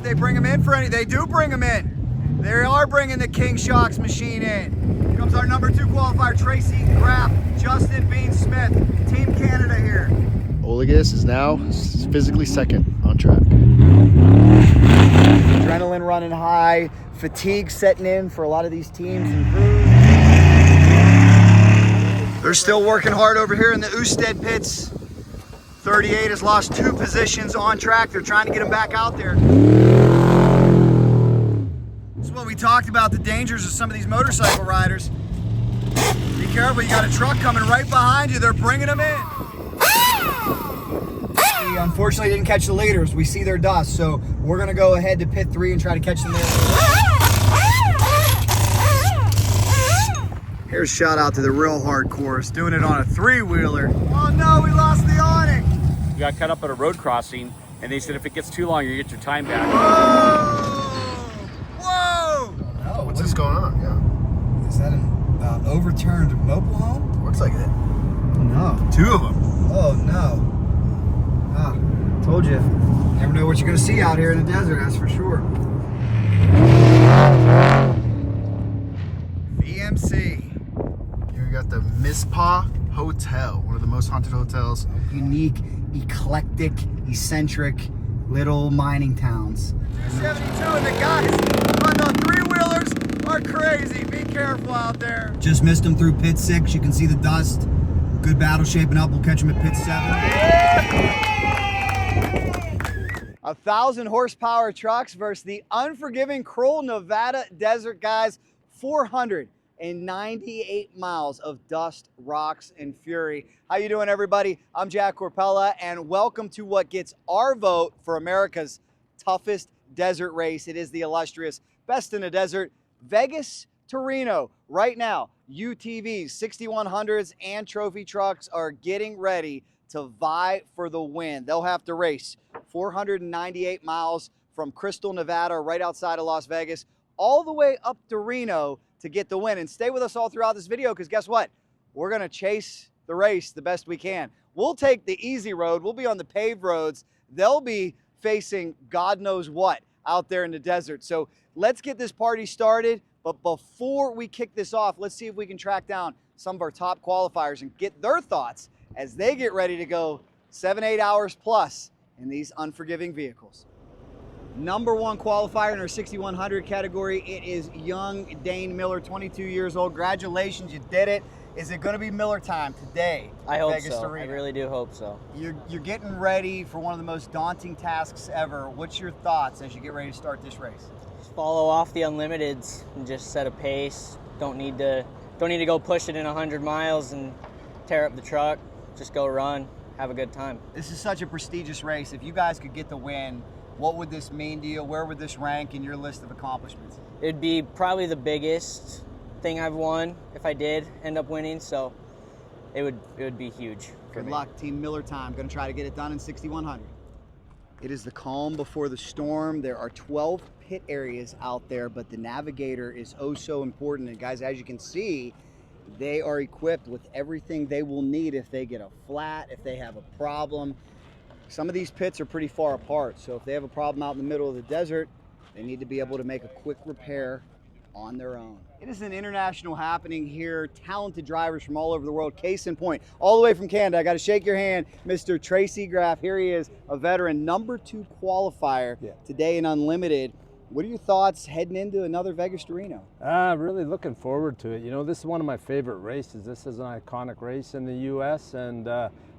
they bring them in for any. They do bring them in. They are bringing the King Shocks machine in. Here comes our number 2 qualifier, Tracy Graf, Justin Bean Smith, Team Canada here. Olliges is now physically second on track. Adrenaline running high, fatigue setting in for a lot of these teams and crews. They're still working hard over here in the Usted pits. 38 has lost 2 positions on track. They're trying to get him back out there. This is what we talked about, the dangers of some of these motorcycle riders. Be careful, you got a truck coming right behind you. They're bringing them in. We unfortunately didn't catch the leaders. We see their dust, so we're gonna go ahead to pit 3 and try to catch them there. Here's a shout out to the real hardcores, doing it on a 3-wheeler. Oh no, we lost the awning. We got cut up at a road crossing, and they said if it gets too long, you get your time back. Whoa! Whoa! Oh, what's this going on? Yeah. Is that an overturned mobile home? Looks like it. No. 2 of them. Oh no. Ah, told you. Never know what you're gonna see out here in the desert, that's for sure. VMC. Here we got the Mizpah Hotel, one of the most haunted hotels. Unique, eclectic, eccentric little mining towns. 72 and the guys on the 3-wheelers are crazy. Be careful out there. Just missed them through pit 6. You can see the dust. Good battle shaping up. We'll catch them at pit 7. 1,000 horsepower trucks versus the unforgiving Kroll, Nevada desert guys. 498 miles of dust, rocks, and fury. How you doing, everybody? I'm Jack Corpella, and welcome to what gets our vote for America's toughest desert race. It is the illustrious Best in the Desert, Vegas to Reno. Right now, UTVs, 6100s, and trophy trucks are getting ready to vie for the win. They'll have to race 498 miles from Crystal, Nevada, right outside of Las Vegas, all the way up to Reno to get the win. And stay with us all throughout this video, because guess what? We're gonna chase the race the best we can. We'll take the easy road. We'll be on the paved roads. They'll be facing God knows what out there in the desert. So let's get this party started. But before we kick this off, let's see if we can track down some of our top qualifiers and get their thoughts as they get ready to go 7-8 hours plus in these unforgiving vehicles. Number 1 qualifier in our 6100 category, it is young Dane Miller, 22 years old. Congratulations, you did it. Is it going to be Miller time today? I hope Vegas so. Arena? I really do hope so. You're getting ready for one of the most daunting tasks ever. What's your thoughts as you get ready to start this race? Just follow off the unlimiteds and just set a pace. Don't need to go push it in 100 miles and tear up the truck. Just go run, have a good time. This is such a prestigious race. If you guys could get the win, what would this mean to you? Where would this rank in your list of accomplishments? It'd be probably the biggest thing I've won if I did end up winning, so it would be huge for me. Good luck, Team Miller time. Going to try to get it done in 6100. It is the calm before the storm. There are 12 pit areas out there, but the navigator is oh so important. And guys, as you can see, they are equipped with everything they will need if they get a flat, if they have a problem. Some of these pits are pretty far apart, so if they have a problem out in the middle of the desert, they need to be able to make a quick repair on their own. It is an international happening here. Talented drivers from all over the world. Case in point, all the way from Canada, I got to shake your hand, Mr. Tracy Graf. Here he is, a veteran, number 2 qualifier today in Unlimited. What are your thoughts heading into another Vegas to Reno? Really looking forward to it. You know, this is one of my favorite races. This is an iconic race in the U.S. and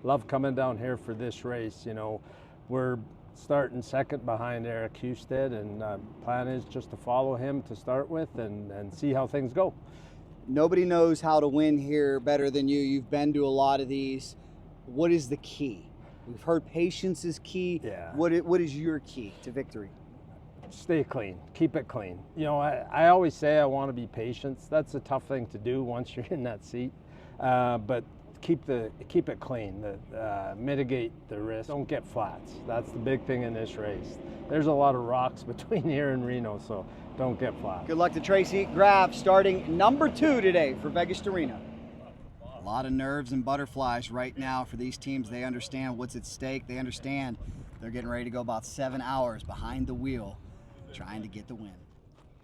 love coming down here for this race. You know, we're starting second behind Eric Husted, and plan is just to follow him to start with and see how things go. Nobody knows how to win here better than you. You've been to a lot of these. What is the key? We've heard patience is key. Yeah. What is your key to victory? Stay clean, keep it clean. You know, I always say I want to be patient. That's a tough thing to do once you're in that seat, but keep it clean. Mitigate the risk. Don't get flats. That's the big thing in this race. There's a lot of rocks between here and Reno, so don't get flats. Good luck to Tracy Graf, starting number 2 today for Vegas to Reno. A lot of nerves and butterflies right now for these teams. They understand what's at stake. They understand they're getting ready to go about 7 hours behind the wheel trying to get the win.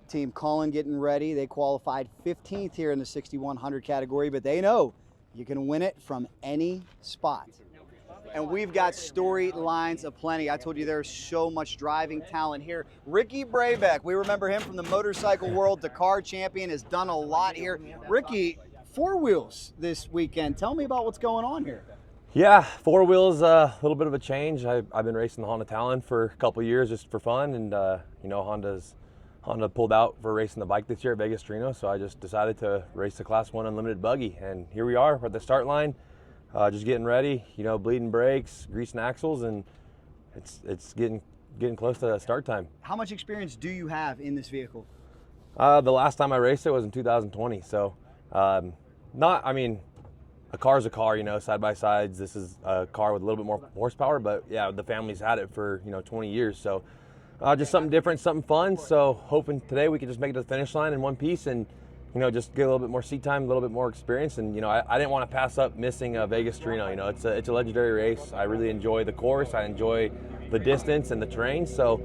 Team Coleman getting ready. They qualified 15th here in the 6100 category, but they know you can win it from any spot. And we've got storylines aplenty. I told you there's so much driving talent here. Ricky Brabec, we remember him from the Motorcycle World Dakar champion, has done a lot here. Ricky, 4 wheels this weekend. Tell me about what's going on here. Yeah, 4 wheels, a little bit of a change. I've been racing the Honda Talon for a couple years just for fun, and you know, Honda pulled out for racing the bike this year at Vegas Reno, so I just decided to race the Class 1 Unlimited Buggy, and here we are. We're at the start line, just getting ready. You know, bleeding brakes, greasing axles, and it's getting close to start time. How much experience do you have in this vehicle? The last time I raced it was in 2020, so a car's a car, you know, side by sides. This is a car with a little bit more horsepower, but yeah, the family's had it for, you know, 20 years. So just something different, something fun. So hoping today we can just make it to the finish line in one piece and, you know, just get a little bit more seat time, a little bit more experience. And, you know, I didn't want to pass up missing Vegas to Reno. You know, it's a legendary race. I really enjoy the course. I enjoy the distance and the terrain. So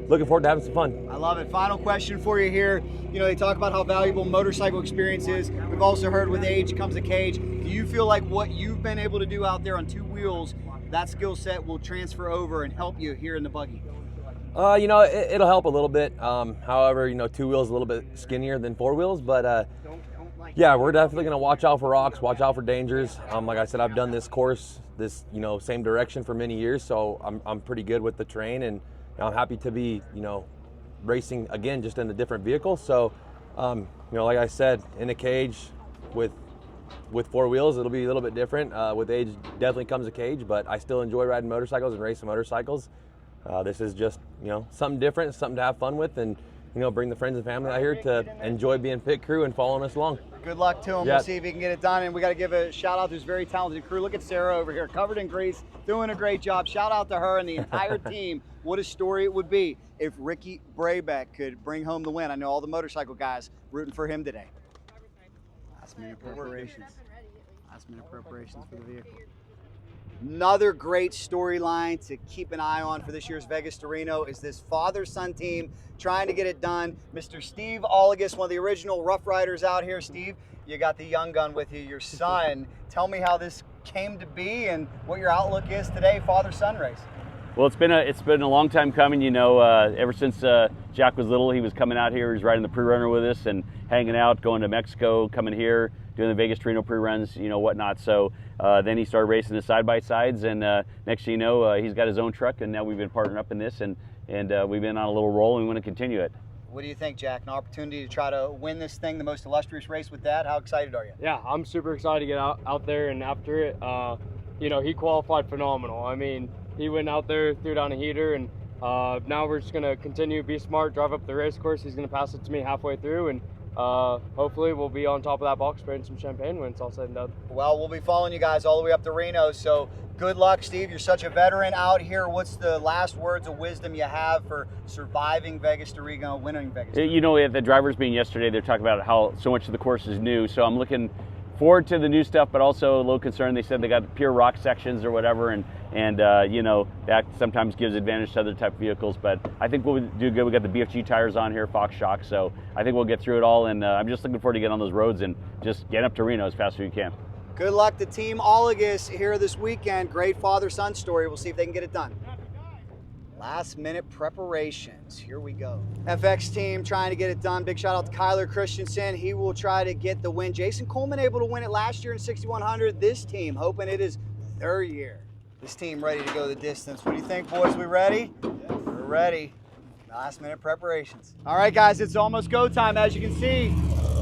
looking forward to having some fun. I love it. Final question for you here. You know, they talk about how valuable motorcycle experience is. We've also heard with age comes a cage. Do you feel like what you've been able to do out there on 2 wheels, that skill set will transfer over and help you here in the buggy? You know, it'll help a little bit. However, you know, 2 wheels a little bit skinnier than 4 wheels, but yeah, we're definitely going to watch out for rocks, watch out for dangers. Like I said, I've done this course, you know, same direction for many years, so I'm pretty good with the terrain, and I'm happy to be, you know, racing again just in a different vehicle. So, you know, like I said, in a cage with 4 wheels, it'll be a little bit different. With age definitely comes a cage, but I still enjoy riding motorcycles and racing motorcycles. This is just, you know, something different, something to have fun with, and, you know, bring the friends and family out here to enjoy being pit crew and following us along. Good luck to him. Yeah. We'll see if he can get it done. And we got to give a shout out to his very talented crew. Look at Sarah over here, covered in grease, doing a great job. Shout out to her and the entire team. What a story it would be if Ricky Brabec could bring home the win. I know all the motorcycle guys rooting for him today. Last minute preparations. Last minute preparations for the vehicle. Another great storyline to keep an eye on for this year's Vegas to Reno is this father-son team trying to get it done. Mr. Steve Olliges, one of the original Rough Riders out here. Steve, you got the young gun with you, your son. Tell me how this came to be and what your outlook is today, father-son race. Well, it's been a long time coming. You know, ever since Jack was little, he was coming out here. He was riding the pre-runner with us and hanging out, going to Mexico, coming here, doing the Vegas to Reno pre-runs, you know, whatnot. So then he started racing the side-by-sides, and next thing you know, he's got his own truck, and now we've been partnering up in this, and we've been on a little roll, and we want to continue it. What do you think, Jack? An opportunity to try to win this thing, the most illustrious race with Dad? How excited are you? Yeah, I'm super excited to get out there and after it. You know, he qualified phenomenal. I mean, he went out there, threw down a heater, and now we're just going to continue, be smart, drive up the race course. He's going to pass it to me halfway through, and hopefully we'll be on top of that box spraying some champagne when it's all said and done. Well, we'll be following you guys all the way up to Reno, so good luck, Steve. You're such a veteran out here. What's the last words of wisdom you have for surviving Vegas to Reno, winning Vegas to Reno? You know, at the drivers meeting yesterday, they're talking about how so much of the course is new, so I'm looking forward to the new stuff, but also a little concerned. They said they got pure rock sections or whatever, and you know, that sometimes gives advantage to other type of vehicles, but I think we'll do good. We got the BFG tires on here, Fox shock, so I think we'll get through it all, and I'm just looking forward to getting on those roads and just get up to Reno as fast as we can. Good luck to Team Olliges here this weekend. Great father-son story. We'll see if they can get it done. Last minute preparations. Here we go. FX team trying to get it done. Big shout out to Kyler Christensen. He will try to get the win. Jason Coleman able to win it last year in 6100. This team hoping it is their year. This team ready to go the distance. What do you think, boys? We ready? We're ready. Last minute preparations. All right, guys, it's almost go time. As you can see,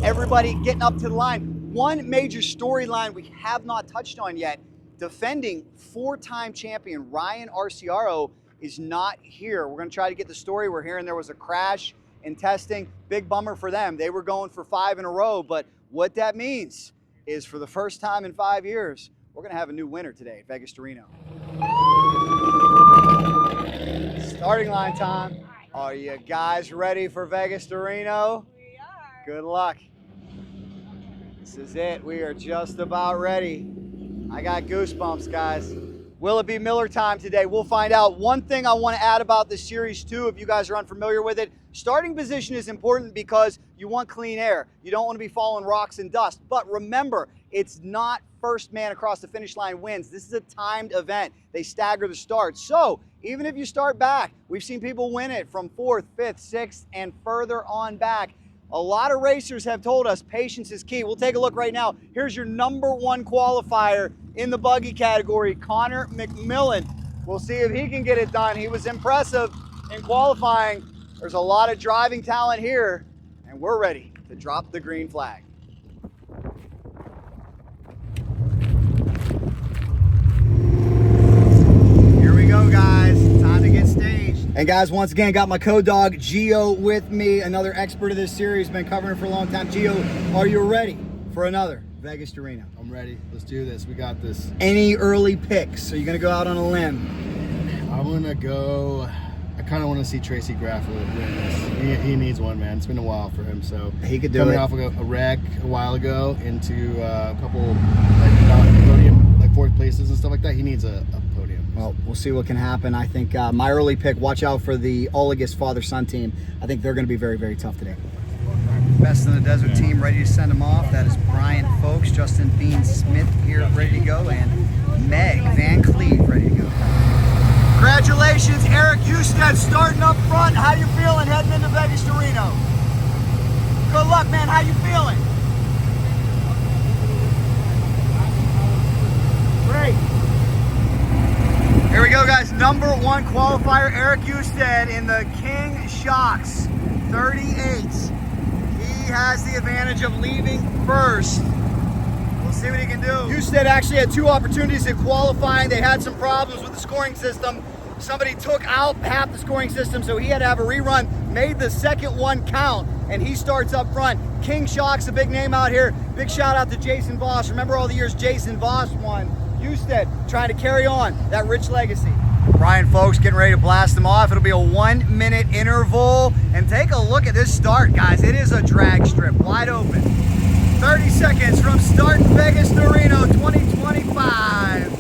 everybody getting up to the line. One major storyline we have not touched on yet. Defending 4-time champion Ryan Arciaro is not here. We're going to try to get the story. We're hearing there was a crash in testing. Big bummer for them. They were going for 5 in a row, but what that means is for the first time in 5 years, we're going to have a new winner today at Vegas to Reno. Starting line time. Are you guys ready for Vegas to Reno? We are. Good luck. This is it. We are just about ready. I got goosebumps, guys. Will it be Miller time today? We'll find out. One thing I want to add about this series too, if you guys are unfamiliar with it, starting position is important because you want clean air. You don't want to be falling rocks and dust. But remember, it's not first man across the finish line wins. This is a timed event. They stagger the starts. So even if you start back, we've seen people win it from 4th, 5th, 6th, and further on back. A lot of racers have told us patience is key. We'll take a look right now. Here's your #1 qualifier in the buggy category, Connor McMillan. We'll see if he can get it done. He was impressive in qualifying. There's a lot of driving talent here, and we're ready to drop the green flag. Here we go, guys. Time to get staged. And guys, once again, got my co-dog Gio with me, another expert of this series, been covering it for a long time. Gio, are you ready for another Vegas to Reno? I'm ready. Let's do this. We got this. Any early picks? Are you going to go out on a limb? I'm going to go. I kind of want to see Tracy Graf win this. He needs one, man. It's been a while for him, so he could do coming it. Off a wreck a while ago into a couple like podium, like 4th places and stuff like that. He needs a podium. Well, we'll see what can happen. I think my early pick, watch out for the Olliges father-son team. I think they're going to be very, very tough today. Best in the Desert team ready to send them off. That is Brian Folks, Justin Bean Smith here ready to go, and Meg Van Cleve ready to go. Congratulations, Eric Husted starting up front. How you feeling heading into Vegas to Reno? Good luck, man. How you feeling? Great. Here we go, guys. #1 qualifier, Eric Husted in the King Shocks 38. He has the advantage of leaving first. We'll see what he can do. Husted actually had 2 opportunities in qualifying. They had some problems with the scoring system. Somebody took out half the scoring system, so he had to have a rerun, made the second one count, and he starts up front. King Shocks, a big name out here. Big shout out to Jason Voss. Remember all the years Jason Voss won. Husted trying to carry on that rich legacy. Brian Folks getting ready to blast them off. It'll be a 1-minute interval. And take a look at this start, guys. It is a drag strip, wide open. 30 seconds from start in Vegas to Reno 2025.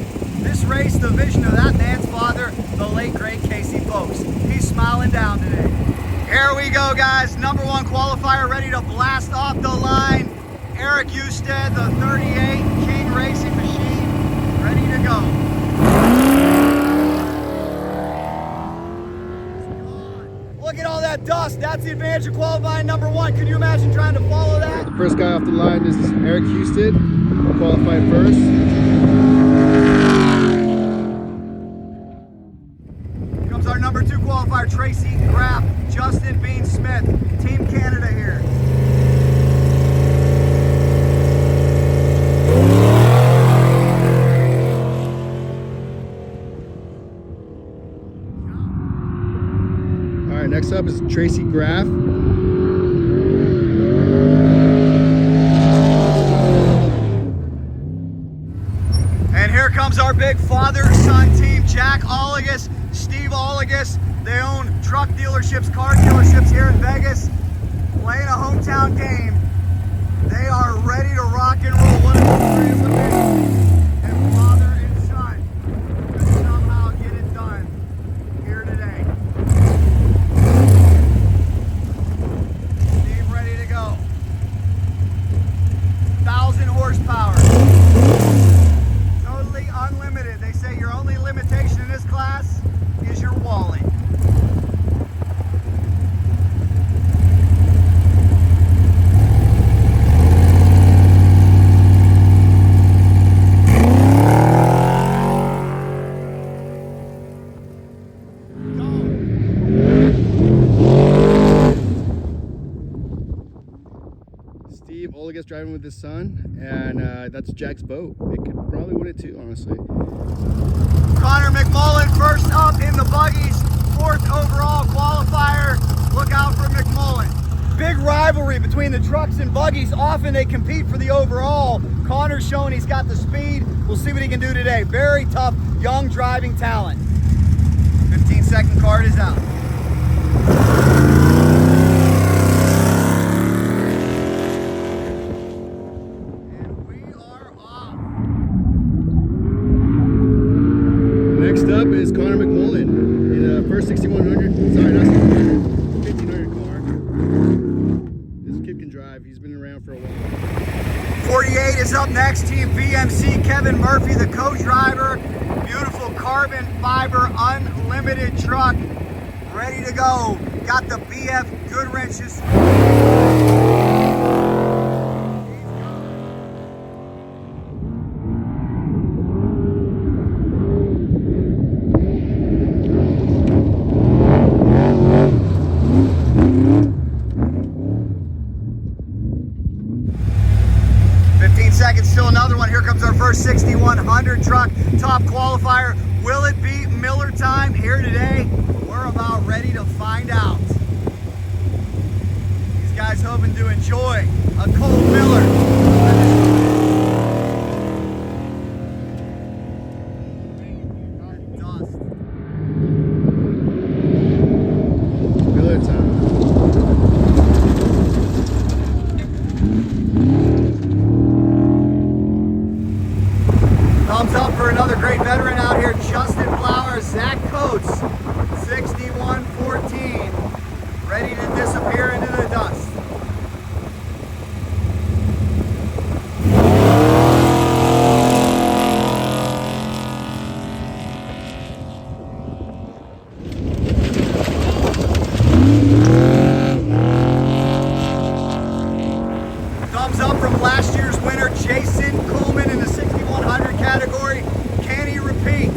This race, the vision of that man's father, the late great Casey Folks. He's smiling down today. Here we go, guys. #1 qualifier ready to blast off the line. Eric Husted, the 38 King Racing Machine, ready to go. Look at all that dust. That's the advantage of qualifying #1. Can you imagine trying to follow that? The first guy off the line is Eric Husted, qualified first. Here comes our #2 qualifier, Tracy Graf, Justin Bean Smith, Team Canada here. All right, next up is Tracy Graf. And here comes our big father-son team, Jack Olliges, Steve Olliges. They own truck dealerships, car dealerships here in Vegas, playing a hometown game. They are ready to rock and roll. What a story of the mission. And father and son could somehow get it done here today. Steve ready to go. 1,000 horsepower. Totally unlimited. They say your only limitation in this class is your wallet. Steve Olliges driving with his son, and that's Jack's boat. It could probably win it too, honestly. Connor McMullen first up in the buggies, 4th overall qualifier. Look out for McMullen. Big rivalry between the trucks and buggies. Often they compete for the overall. Connor's showing he's got the speed. We'll see what he can do today. Very tough, young driving talent. 15-second card is out. And we are off. 6100. Sorry, not 6100. 1500 car. This kid can drive. He's been around for a while. 48 is up next. Team VMC, Kevin Murphy, the co-driver. Beautiful carbon fiber unlimited truck, ready to go. Got the BF good wrenches. 15 seconds, still another one. Here comes our first 6100 truck, top qualifier. Will it be Miller time here today? We're about ready to find out. These guys hoping to enjoy a cold Miller. Thumbs up for another great veteran out here, Justin Flowers, Zach Coates, 6114, ready to disappear into the dust. Thumbs up from last year's winner, Jason Coleman, in the 6100 category. Can he repeat?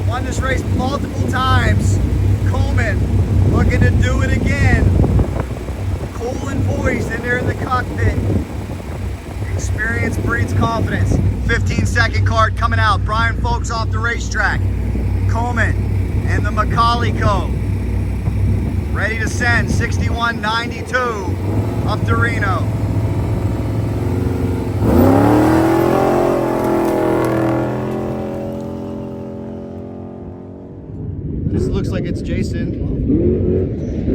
Won this race multiple times. Coleman looking to do it again. Coleman poised in there in the cockpit. Experience breeds confidence. 15-second card coming out. Brian Folks off the racetrack. Coleman and the Macaulay Co. Ready to send 6192 up to Reno. This looks like it's Jason.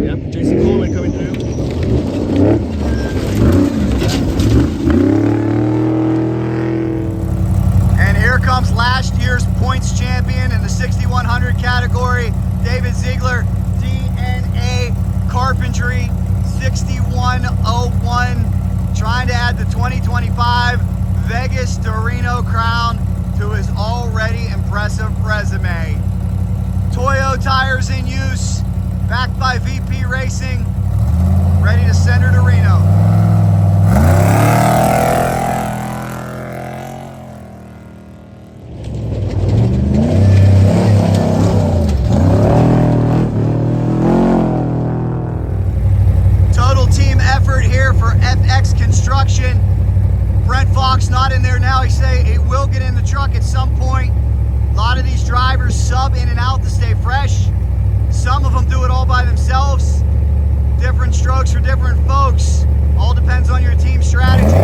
Yep, Jason Coleman coming through. And here comes last year's points champion in the 6100 category, David Ziegler, DNA Carpentry, 6101, trying to add the 2025 Vegas to Reno crown to his already impressive resume. Toyo tires in use, backed by VP Racing, ready to send her to Reno. Total team effort here for FX Construction. Brent Fox not in there now. He say he will get in the truck at some point. A lot of these drivers sub in and out to stay fresh. Some of them do it all by themselves. Different strokes for different folks. All depends on your team strategy.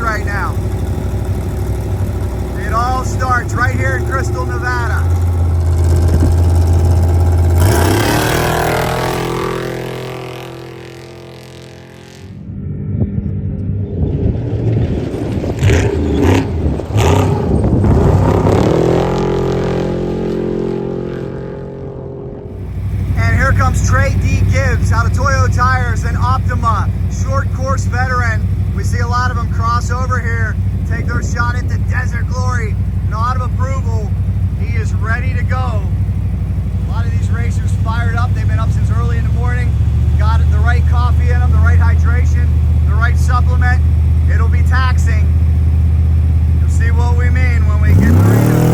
Right now. It all starts right here in Crystal, Nevada. And here comes Trey D. Gibbs out of Toyo Tires, an Optima short course veteran. We see a lot of them cross over here, take their shot at the Desert Glory. Nod of approval. He is ready to go. A lot of these racers fired up. They've been up since early in the morning. Got the right coffee in them, the right hydration, the right supplement. It'll be taxing. You'll see what we mean when we get to Reno.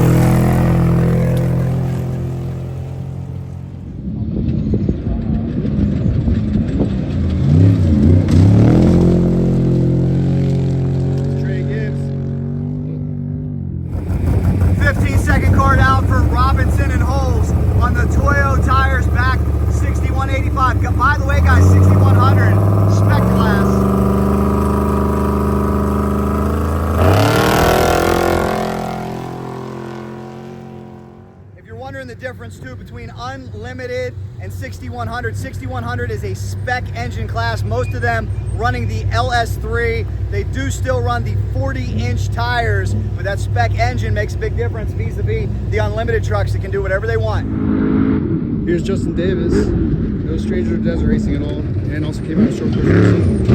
15-second card out for Robinson and Holes on the Toyo tires, back 6185. By the way, guys, 6100 spec class. If you're wondering the difference too between unlimited and 6100, 6100 is a spec engine class. Most of them running the LS3. They do still run the 40-inch tires, but that spec engine makes a big difference vis-a-vis the unlimited trucks that can do whatever they want. Here's Justin Davis, no stranger to desert racing at all, and also came out of short course racing.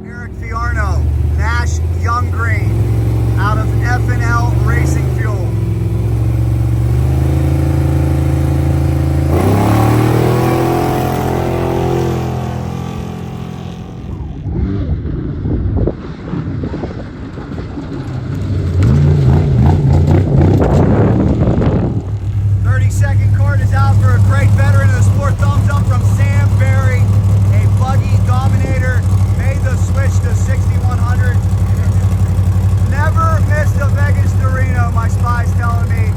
Eric Fiorno, Nash Young Green, out of F&L Racing Fuel. Second card is out for a great veteran of the sport. Thumbs up from Sam Berry, a Buggy dominator, made the switch to 6100. Never missed a Vegas to Reno, my spy's telling me.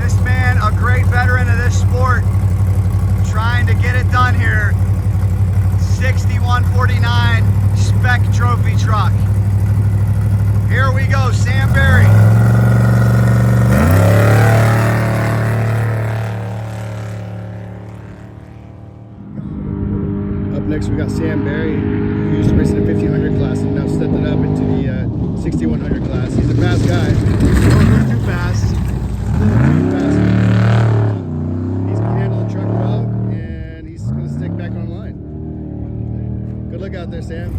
This man, a great veteran of this sport, trying to get it done here. 6149 spec trophy truck. Here we go, Sam Berry. Next we got Sam Berry, who used to race in the 1500 class and now stepped it up into the 6100 class. He's a fast guy. Not too fast. He's going to handle the truck well, and he's going to stick back online. Good luck out there, Sam.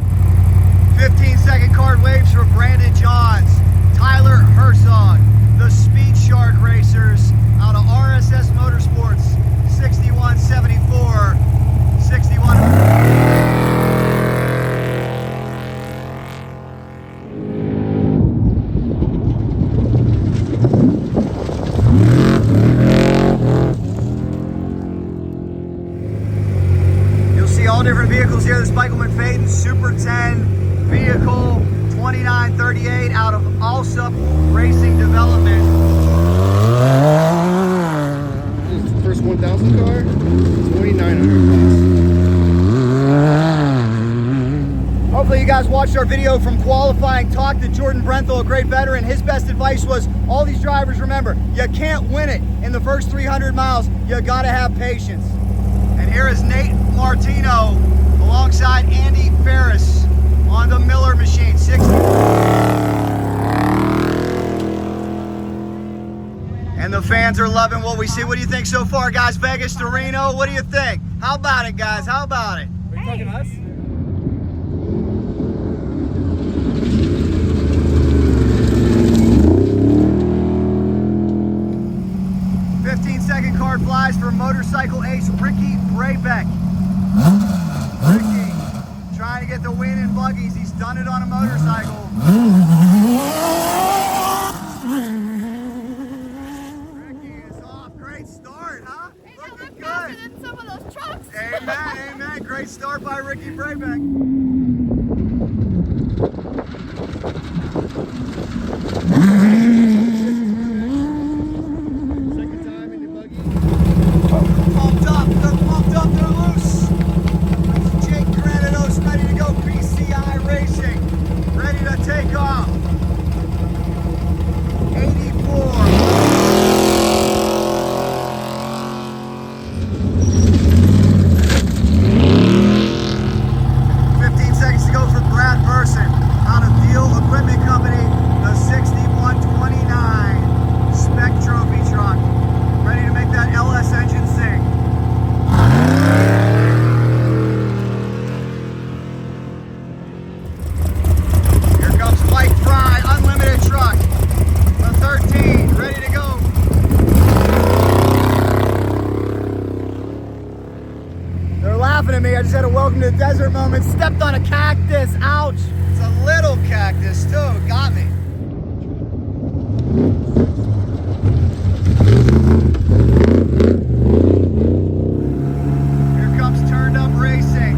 15-second card waves for Brandon Johns, Tyler Herzog, the Speed Shark Racers out of RSS Motorsports, 6174. 61. You'll see all different vehicles here. The Spiegelman Faden Super 10 vehicle, 2938 out of Alsup Racing Development. This is the first 1000 car, 2900 class. Hopefully you guys watched our video from qualifying. Talked to Jordan Brenthal, a great veteran. His best advice was, all these drivers, remember, you can't win it in the first 300 miles. You gotta have patience. And here is Nate Martino alongside Andy Ferris on the Miller machine, 60. And the fans are loving what we see. What do you think so far, guys? Vegas to Reno, what do you think? How about it, guys? How about it? Are you talking to us? 15-second card flies for motorcycle ace Ricky Brabec. Ricky trying to get the win in buggies. He's done it on a motorcycle. Ricky is off. Great start, huh? Looking good. Than some of those trucks. Amen, amen. Great start by Ricky Brabec. Second time in the buggy. Pumped up, they're loose. Jake Granados ready to go. PCI Racing, ready to take off. 84. 15 seconds to go for Brad Burson out of laughing at me. I just had a welcome to the desert moment. Stepped on a cactus. Ouch. It's a little cactus too. Got me. Here comes Turned Up Racing.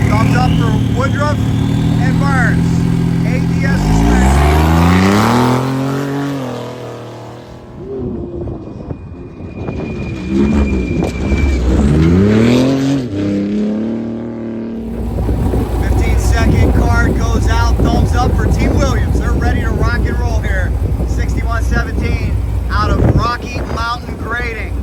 Thumbs up for Woodruff and Burns. ADS suspension. 15-second card goes out. Thumbs up for Team Williams. They're ready to rock and roll here. 61-17 out of Rocky Mountain Grading.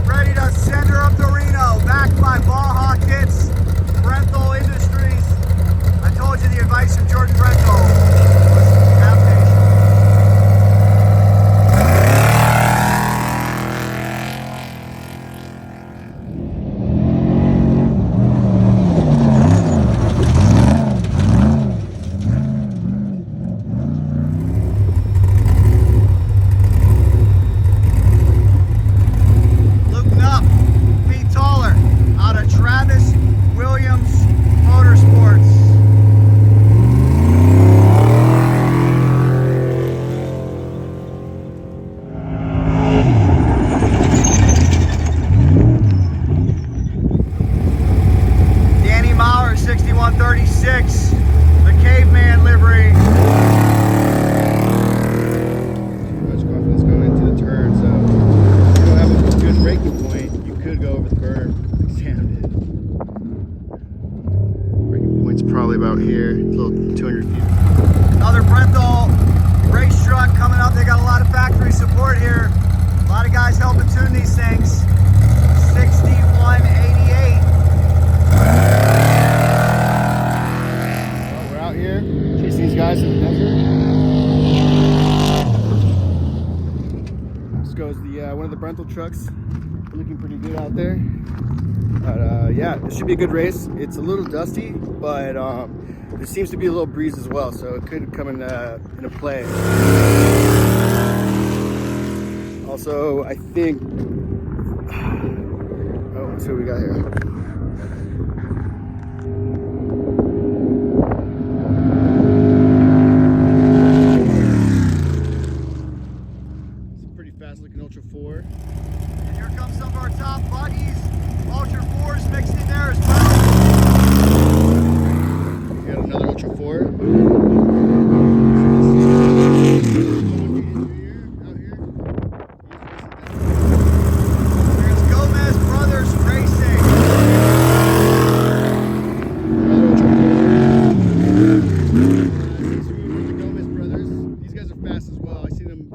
Ready to send her up to Reno, backed by Baja kits, Rental Industries. I told you the advice from Jordan Rental was have patience. The caveman livery. Much confidence going into the turn, so if you don't have a good braking point, you could go over the berm like Sam did. Braking point's probably about here, a little 200 feet. Another Brenthal race truck coming up. They got a lot of factory support here. A lot of guys helping tune these things. 6188. Chasing these guys in the desert. This goes the one of the Brenthal trucks. Looking pretty good out there. But yeah, it should be a good race. It's a little dusty, but there seems to be a little breeze as well, so it could come into play. Also, I think. Oh, let's see what we got here. Looking Ultra 4. And here comes some of our top buggies. Ultra 4s mixed in there as well. We got another Ultra 4. Here's Gomez Brothers Racing. Another Ultra 4. The Gomez Brothers. These guys are fast as well. I've seen them.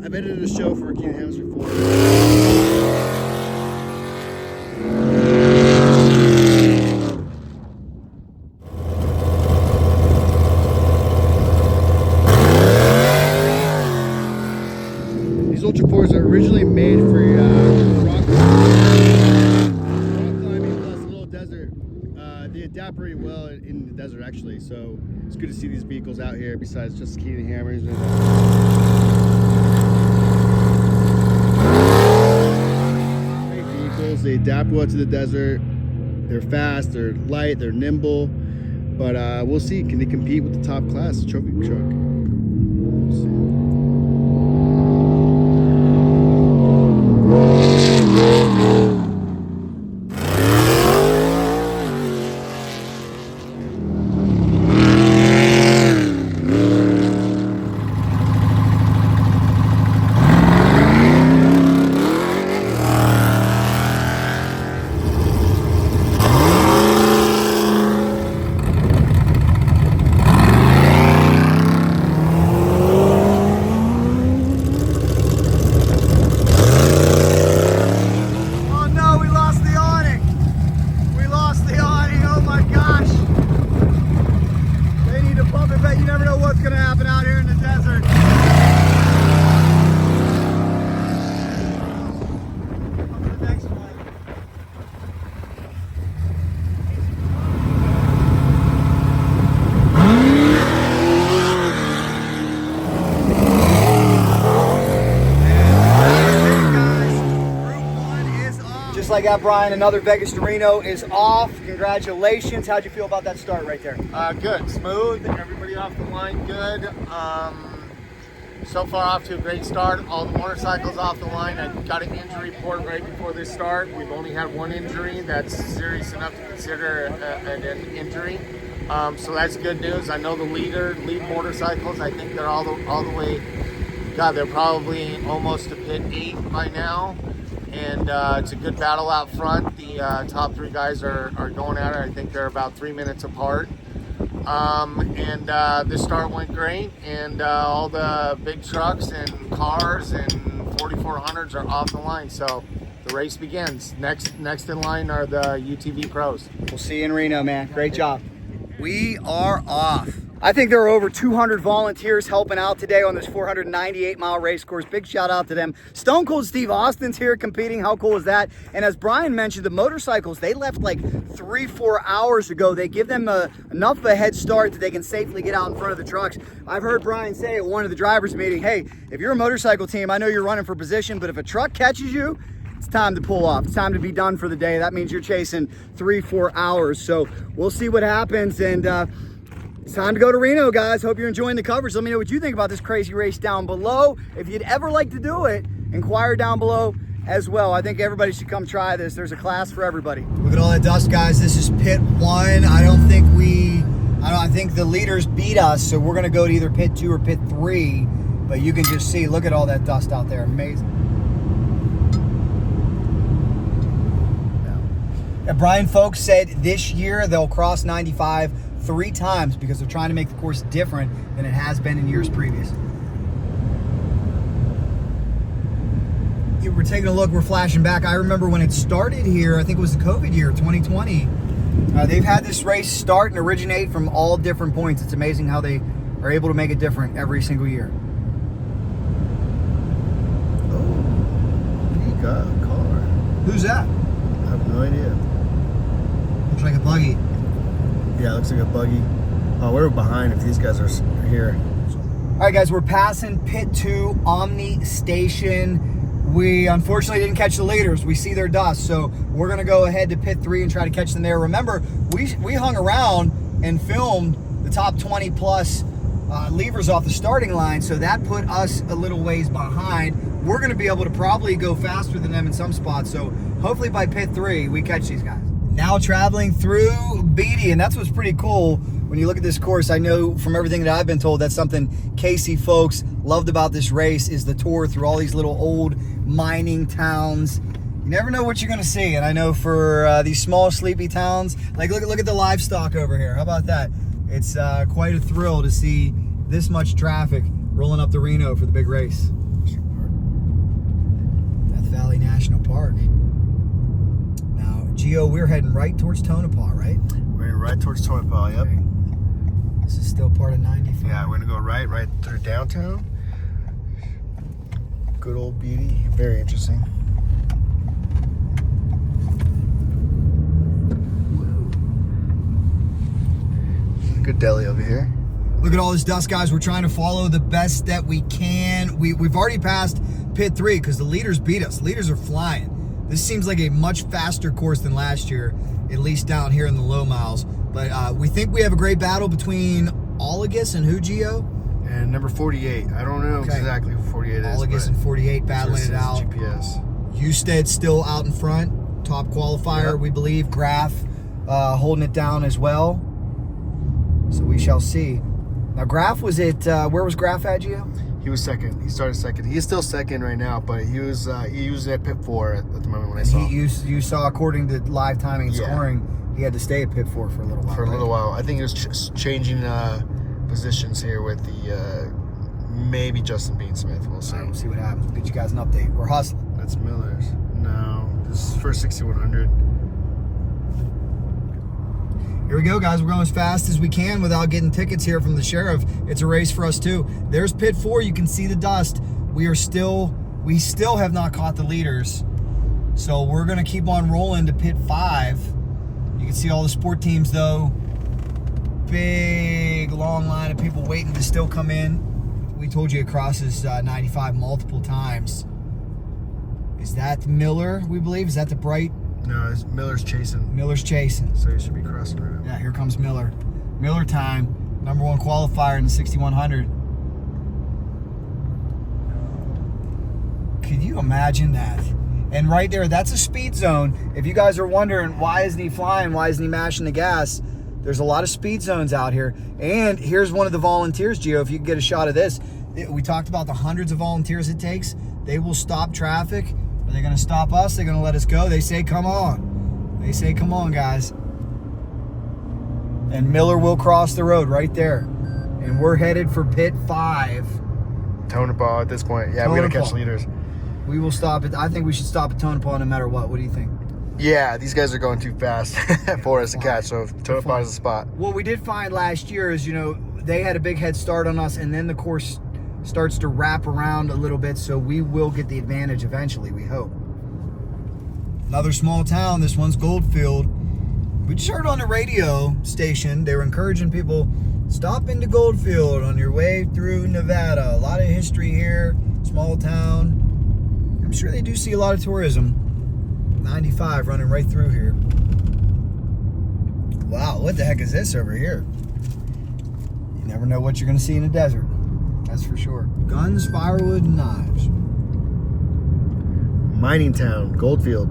I've edited a show for Keenan Hams before. These Ultra 4s are originally made for rock climbing plus a little desert. They adapt pretty well in the desert actually, so it's good to see these vehicles out here besides just Keenan Hammers. They adapt well to the desert. They're fast, they're light, they're nimble. But we'll see. Can they compete with the top class trophy truck? We'll see. like that, Brian. Another Vegas to Reno is off. Congratulations. How'd you feel about that start right there? Good, smooth, everybody off the line good. So far off to a great start. All the motorcycles off the line. I got an injury report right before this start. We've only had one injury that's serious enough to consider an injury. So that's good news. I know the lead motorcycles, I think they're all the way, God, they're probably almost to pit 8 by now. And it's a good battle out front. The top 3 guys are going at it. I think they're about 3 minutes apart. The start went great, and all the big trucks and cars and 4400s are off the line. So the race begins. Next in line are the UTV pros. We'll see you in Reno, man. Great job. We are off. I think there are over 200 volunteers helping out today on this 498-mile race course. Big shout out to them. Stone Cold Steve Austin's here competing. How cool is that? And as Brian mentioned, the motorcycles, they left like 3-4 hours ago. They give them enough of a head start that they can safely get out in front of the trucks. I've heard Brian say at one of the drivers' meeting, hey, if you're a motorcycle team, I know you're running for position, but if a truck catches you, it's time to pull off. It's time to be done for the day. That means you're chasing 3-4 hours. So we'll see what happens. And it's time to go to Reno, guys. Hope you're enjoying the coverage. Let me know what you think about this crazy race down below. If you'd ever like to do it, inquire down below as well. I think everybody should come try this. There's a class for everybody. Look at all that dust, guys. This is pit 1. I think the leaders beat us, so we're gonna go to either pit 2 or pit 3. But you can just see, look at all that dust out there. Amazing. And Brian Folks said this year they'll cross 95 3 times because they're trying to make the course different than it has been in years previous. We're taking a look, we're flashing back. I remember when it started here, I think it was the COVID year, 2020. They've had this race start and originate from all different points. It's amazing how they are able to make it different every single year. Oh, he got a car. Who's that? I have no idea. Looks like a buggy. Yeah, it looks like a buggy. Oh, we're behind if these guys are here. All right, guys, we're passing pit 2, Omni Station. We unfortunately didn't catch the leaders. We see their dust, so we're gonna go ahead to pit 3 and try to catch them there. Remember, we hung around and filmed the top 20 plus levers off the starting line, so that put us a little ways behind. We're gonna be able to probably go faster than them in some spots, so hopefully by pit 3, we catch these guys. Now traveling through Beatty, and that's what's pretty cool when you look at this course. I know from everything that I've been told, that's something Casey Folks loved about this race is the tour through all these little old mining towns. You never know what you're gonna see, and I know for these small sleepy towns, like look at the livestock over here. How about that? It's quite a thrill to see this much traffic rolling up to Reno for the big race. Death Valley National Park. Gio, we're heading right towards Tonopah, right? We're heading right towards Tonopah, yep. Okay. This is still part of 95. Yeah, we're gonna go right through downtown. Good old Beatty, very interesting. Good deli over here. Look at all this dust, guys. We're trying to follow the best that we can. We've already passed pit 3 because the leaders beat us. Leaders are flying. This seems like a much faster course than last year, at least down here in the low miles. But we think we have a great battle between Olliges and who, Gio? And number 48. I don't know exactly who 48 is. Olliges and 48 battling it out. GPS. Husted's still out in front. Top qualifier, yep. We believe. Graf holding it down as well. So we shall see. Now Graf was at, where was Graf at, Gio? He was second. He started second. He is still second right now, but he was at pit 4 at the moment when I saw him. You saw, according to live timing and scoring, he had to stay at pit 4 for a little while. For a little while. I think he was changing positions here with the maybe Justin Bean Smith. We'll see. All right, we'll see what happens. We'll get you guys an update. We're hustling. That's Miller's. No, this is for 6100. Here we go, guys. We're going as fast as we can without getting tickets here from the sheriff. It's a race for us too. There's pit 4. You can see the dust. We still have not caught the leaders. So we're gonna keep on rolling to pit 5. You can see all the sport teams though. Big long line of people waiting to still come in. We told you it crosses 95 multiple times. Is that Miller, we believe? Is that the bright No, Miller's chasing. Miller's chasing. So he should be crossing right now. Yeah, here comes Miller. Miller time, #1 qualifier in the 6100. Could you imagine that? And right there, that's a speed zone. If you guys are wondering, why isn't he flying? Why isn't he mashing the gas? There's a lot of speed zones out here. And here's one of the volunteers, Gio, if you can get a shot of this. We talked about the hundreds of volunteers it takes. They will stop traffic. Are they gonna stop us? They're gonna let us go? They say, come on. They say, come on, guys. And Miller will cross the road right there. And we're headed for pit 5. Tonopah at this point. Yeah, we gotta catch leaders. We will stop it. I think we should stop at Tonopah no matter what. What do you think? Yeah, these guys are going too fast for us to catch, so Tonopah is the spot. What we did find last year is, they had a big head start on us, and then the course starts to wrap around a little bit, so we will get the advantage eventually, we hope. Another small town. This one's Goldfield. We just heard on the radio station, they were encouraging people, stop into Goldfield on your way through Nevada. A lot of history here, small town. I'm sure they do see a lot of tourism. 95 running right through here. Wow, what the heck is this over here? You never know what you're going to see in the desert. That's for sure. Guns, firewood, and knives. Mining town, Goldfield.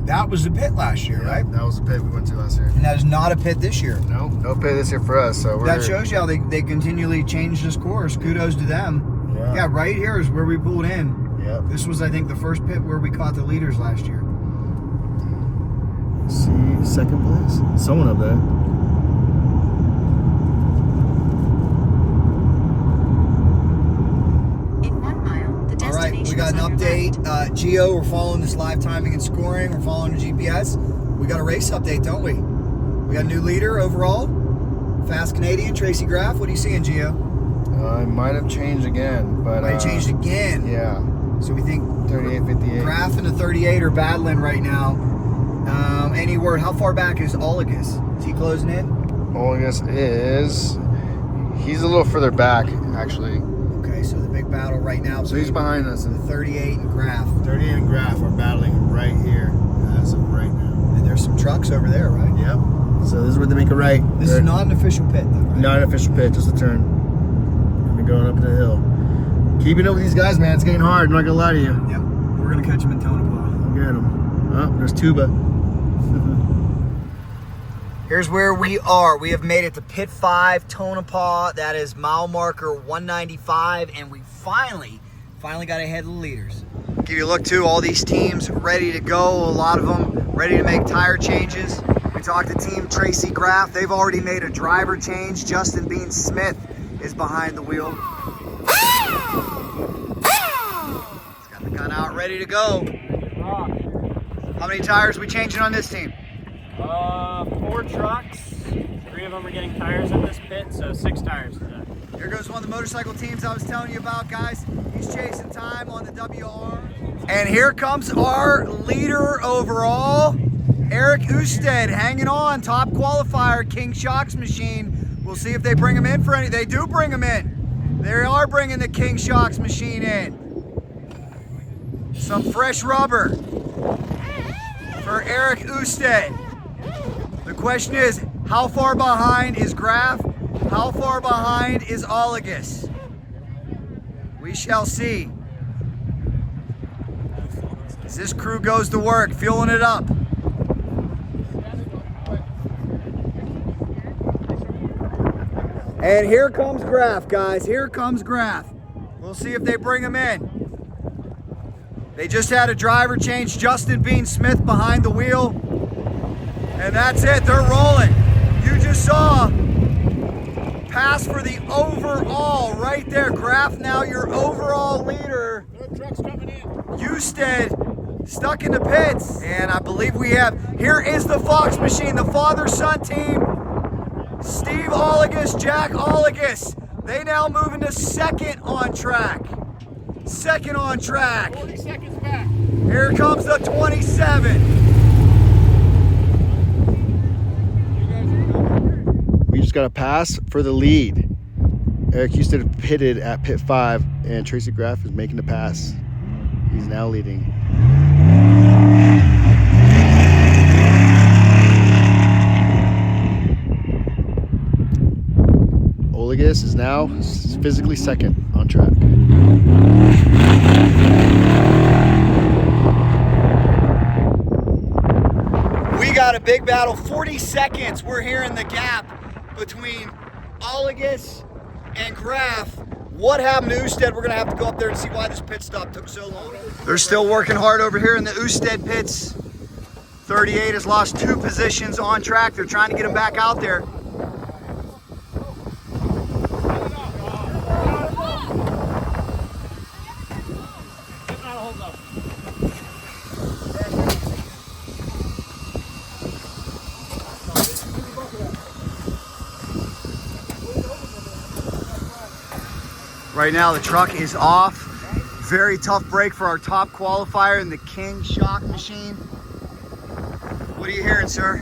That was the pit last year, right? That was the pit we went to last year. And that is not a pit this year. No pit this year for us. So that shows you how they continually change this course. Kudos to them. Yeah, right here is where we pulled in. Yep. This was, I think, the first pit where we caught the leaders last year. Let's see, second place? Someone up there. In 1 mile, the All right, we destination got is an on your update. right. Gio, we're following this live timing and scoring. We're following the GPS. We got a race update, don't we? We got a new leader overall. Fast Canadian, Tracy Graf. What are you seeing, Gio? It might have changed again, but... Might have changed again. Yeah. So we think 38-58. Graf and the 38 are battling right now. Any word? How far back is Olliges? Is he closing in? Olliges is... He's a little further back, actually. Okay, so the big battle right now. So he's behind us. The 38 and Graf. 38 and Graf are battling right here as of right now. And there's some trucks over there, right? Yep. So this is where they make a right. This is not an official pit, though, right? Not an official pit, just a turn. We're going up the hill. Keeping up with these guys, man, it's getting hard. I'm not gonna lie to you. Yep. We're gonna catch them in Tonopah. I'll get them. Oh, there's Tuba. Here's where we are. We have made it to pit 5, Tonopah. That is mile marker 195, and we finally got ahead of the leaders. Give you a look too. All these teams ready to go. A lot of them ready to make tire changes. We talked to Team Tracy Graf. They've already made a driver change. Justin Bean Smith is behind the wheel. He's got the gun out, ready to go. How many tires are we changing on this team? 4 trucks. 3 of them are getting tires in this pit, so 6 tires today. Here goes one of the motorcycle teams I was telling you about, guys. He's chasing time on the WR. And here comes our leader overall, Eric Usted, hanging on, top qualifier, King Shocks machine. We'll see if they bring him in for any. They do bring him in. They are bringing the King Shocks machine in. Some fresh rubber for Eric Usted. The question is, how far behind is Graf? How far behind is Olliges? We shall see. As this crew goes to work, fueling it up. And here comes Graf, guys. Here comes Graf. We'll see if they bring him in. They just had a driver change, Justin Bean Smith behind the wheel. And that's it, they're rolling. You just saw pass for the overall right there. Graf now your overall leader. Truck's coming in. Usted stuck in the pits. And I believe we have, here is the Fox machine, the father-son team. Steve Olliges, Jack Olliges. They now move into second on track. Second on track. 40 seconds back. Here comes the 27. We just got a pass for the lead. Eric Houston pitted at pit 5, and Tracy Graf is making the pass. He's now leading. Olliges is now physically second on track. We got a big battle, 40 seconds. We're here in the gap between Olliges and Graf. What happened to Usted? We're gonna have to go up there and see why this pit stop took so long. They're still working hard over here in the Usted pits. 38 has lost 2 positions on track. They're trying to get him back out there. Right now the truck is off. Very tough break for our top qualifier in the King shock machine. What are you hearing, sir?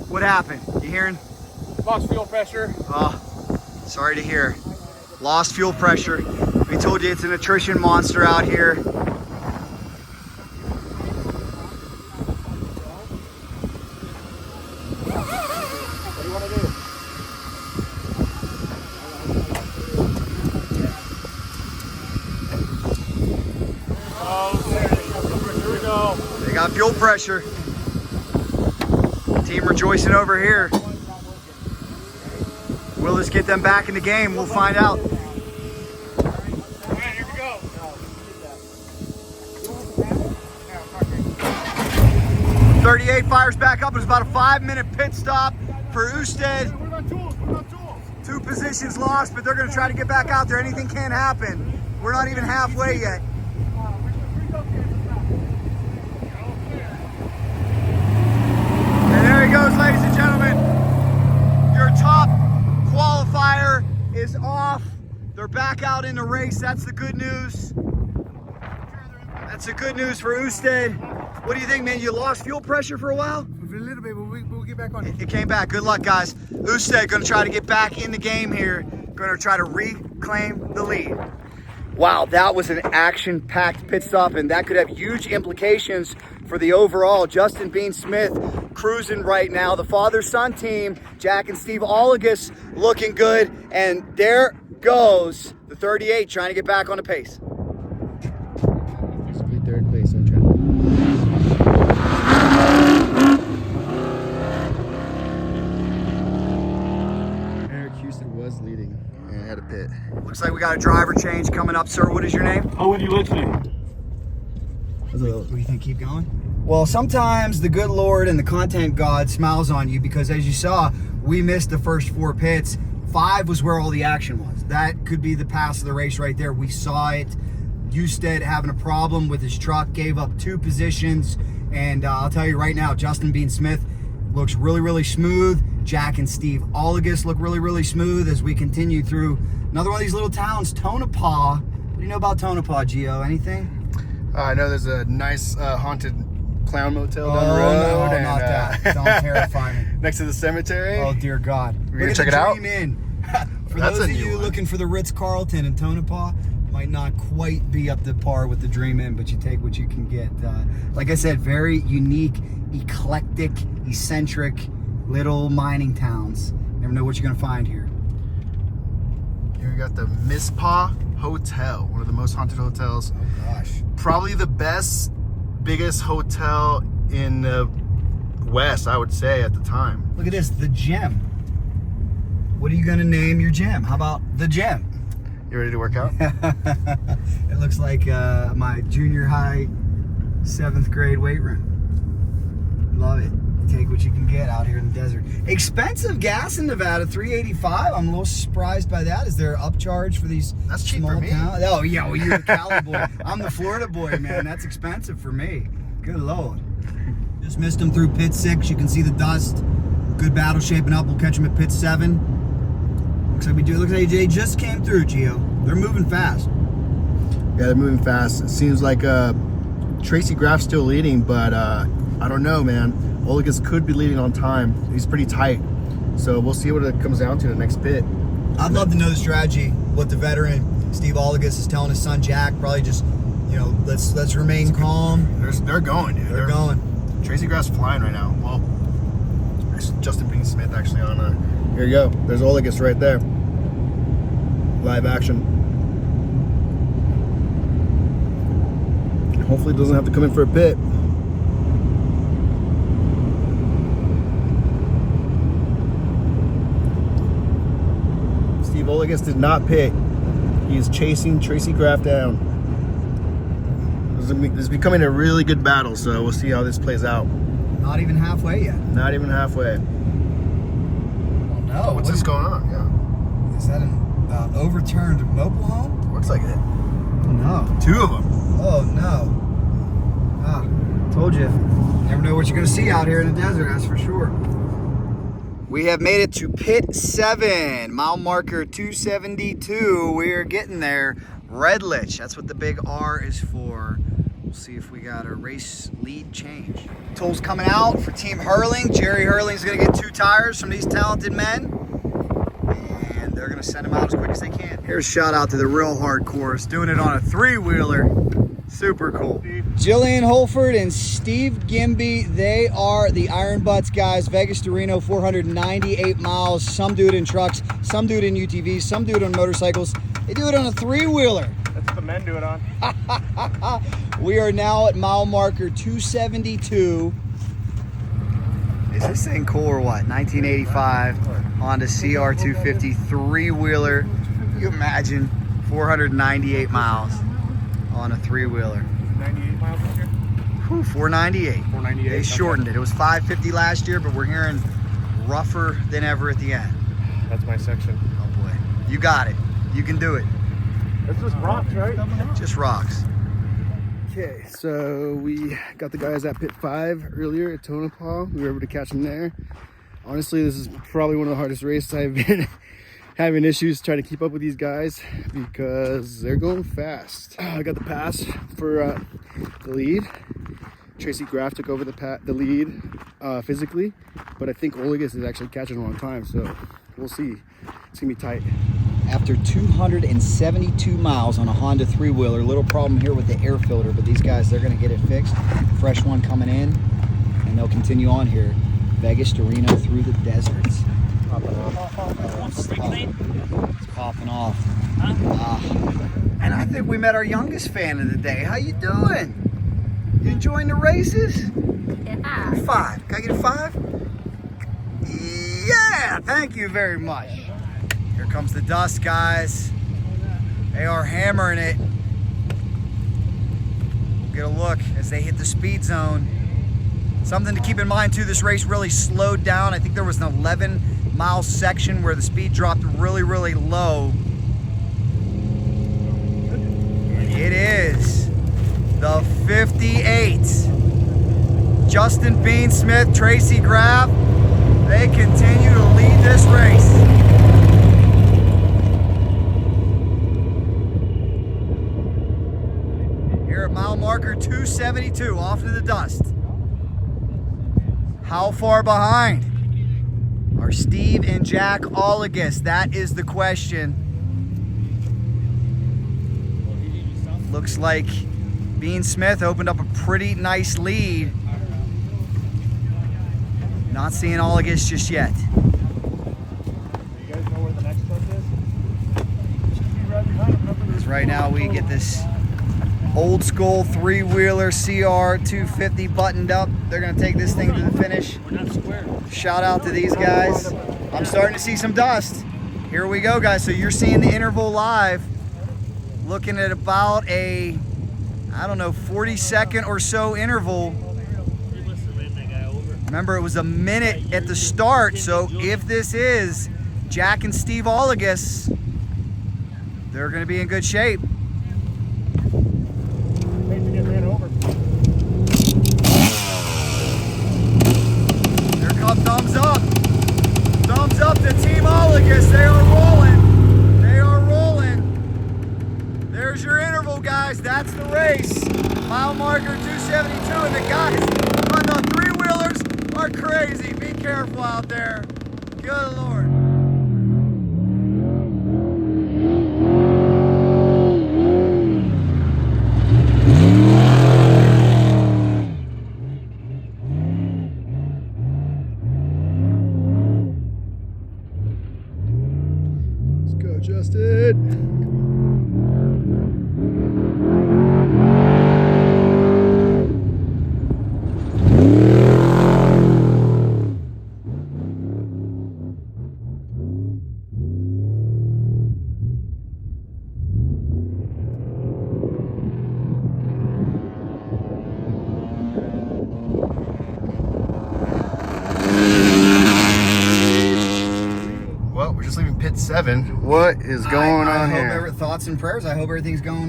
What happened? You hearing? Lost fuel pressure. Oh, sorry to hear. Lost fuel pressure. We told you it's an attrition monster out here. They got fuel pressure. Team rejoicing over here. Will this get them back in the game? We'll find out. All right, here we go. 38 fires back up. It was about a 5-minute pit stop for Usted. 2 positions lost, but they're going to try to get back out there. Anything can happen. We're not even halfway yet. And there he goes, ladies and gentlemen. Your top qualifier is off. They're back out in the race. That's the good news. That's the good news for Usted. What do you think, man? You lost fuel pressure for a while? A little bit, but we'll get back on it. It came back. Good luck, guys. Usted going to try to get back in the game here. Going to try to reclaim the lead. Wow, that was an action-packed pit stop, and that could have huge implications for the overall. Justin Bean Smith cruising right now. The father-son team, Jack and Steve Olliges, looking good. And there goes the 38 trying to get back on the pace. Basically third place on track. Eric Houston was leading and had a pit. Looks like we got a driver change coming up, sir. What is your name? How would you listening? What do you think? Keep going? Well, sometimes the good Lord and the content God smiles on you because, as you saw, we missed the first 4 pits. 5 was where all the action was. That could be the pass of the race right there. We saw it. Usted having a problem with his truck, gave up 2 positions. And I'll tell you right now, Justin Bean Smith looks really, really smooth. Jack and Steve Olliges look really, really smooth as we continue through another one of these little towns, Tonopah. What do you know about Tonopah, Gio? Anything? I know there's a nice haunted clown motel down the road. No, and, not that. Don't terrify me. Next to the cemetery. Oh, dear God. We're gonna check it out? Dream Inn. For That's those a of new you one. looking for the Ritz-Carlton in Tonopah, might not quite be up to par with the Dream Inn, but you take what you can get. Like I said, very unique, eclectic, eccentric little mining towns. Never know what you're gonna find here. Here we got the Mizpah Hotel, one of the most haunted hotels. Oh gosh. Probably the biggest hotel in the West, I would say, at the time. Look at this, the Gem. What are you gonna name your gym? How about the Gem? You ready to work out? It looks like my junior high 7th grade weight room. Love it. Take what you can get out here in the desert. Expensive gas in Nevada, $3.85. I'm a little surprised by that. Is there an upcharge for these That's cheap small for me. towns? Oh yeah, well you're the Cali boy. I'm the Florida boy, man. That's expensive for me. Good Lord. Just missed them through pit 6. You can see the dust. Good battle shaping up. We'll catch them at pit 7. Looks like we do. Looks like they just came through, Gio. They're moving fast. Yeah, they're moving fast. It seems like Tracy Graf's still leading, but I don't know, man. Olliges could be leading on time. He's pretty tight. So we'll see what it comes down to in the next pit. I'd love to know the strategy, what the veteran Steve Olliges is telling his son Jack. Probably just, you know, let's remain calm. They're going, dude. They're going. Tracy Graf's flying right now. Well, there's Justin Bean Smith actually on. Here you go. There's Olliges right there. live action. Hopefully it doesn't have to come in for a pit. Steve Olliges did not pit. He is chasing Tracy Graf down. This is becoming a really good battle, so we'll see how this plays out. Not even halfway yet. Not even halfway. Oh no. What's this going on? Yeah. Is that an overturned mobile home? Looks like it. Oh no. 2 of them. Oh no. Ah, told you. Never know what you're gonna see out here in the desert, that's for sure. We have made it to pit 7, mile marker 272. We're getting there. Redlich, that's what the big R is for. We'll see if we got a race lead change. Tools coming out for Team Hurling. Jerry Hurling's gonna get 2 tires from these talented men. And they're gonna send them out as quick as they can. Here's a shout out to the real hardcores, doing it on a 3-wheeler. Super cool. Jillian Holford and Steve Gimby, they are the Iron Butts guys. Vegas to Reno, 498 miles. Some do it in trucks, some do it in UTVs, some do it on motorcycles. They do it on a 3-wheeler. That's what the men do it on. We are now at mile marker 272. Is this thing cool or what? 1985 Honda CR250 3-wheeler. Can you imagine 498 miles on a 3-wheeler? 98 miles this year? Whew, 498. 498. They shortened it. It was 550 last year, but we're hearing rougher than ever at the end. That's my section. Oh boy. You got it. You can do it. It's just rocks, right? Just rocks. Okay, so we got the guys at pit 5 earlier at Tonopah. We were able to catch them there. Honestly, this is probably one of the hardest races I've been having issues trying to keep up with these guys because they're going fast. I got the pass for the lead. Tracy Graf took over the lead physically, but I think Olliges is actually catching him on time, so we'll see. It's gonna be tight. After 272 miles on a Honda 3-wheeler, little problem here with the air filter, but these guys, they're gonna get it fixed. Fresh one coming in, and they'll continue on here. Vegas to Reno through the deserts. It's popping off. And I think we met our youngest fan of the day. How you doing? You enjoying the races? Yeah. 5. Can I get a 5? Yeah, thank you very much. Here comes the dust, guys. They are hammering it. We'll get a look as they hit the speed zone. Something to keep in mind too, this race really slowed down. I think there was an 11-mile section where the speed dropped really, really low. And it is the 58. Justin Bean Smith, Tracy Graf, they continue to lead this race. Here at mile marker 272, off to the dust. How far behind are Steve and Jack Olliges? That is the question. Looks like Bean Smith opened up a pretty nice lead. Not seeing Olliges just yet. You guys know where the next truck is? Should be right behind him. Because right now we get this old school 3-wheeler CR250 buttoned up. They're gonna take this thing to the finish. Shout out to these guys. I'm starting to see some dust. Here we go, guys. So you're seeing the interval live. Looking at about a, I don't know, 40-second or so interval. Remember, it was a minute at the start, so if this is Jack and Steve Olliges, they're going to be in good shape. There comes thumbs up. Thumbs up to Team Olliges. They are rolling. They are rolling. There's your interval, guys. That's the race. Mile marker 272, and the guys on the 3-wheelers are crazy. Be careful out there. Good Lord. Let's go, Justin. good. Well, we're just leaving pit 7. What is going on here? Thoughts and prayers. I hope everything's going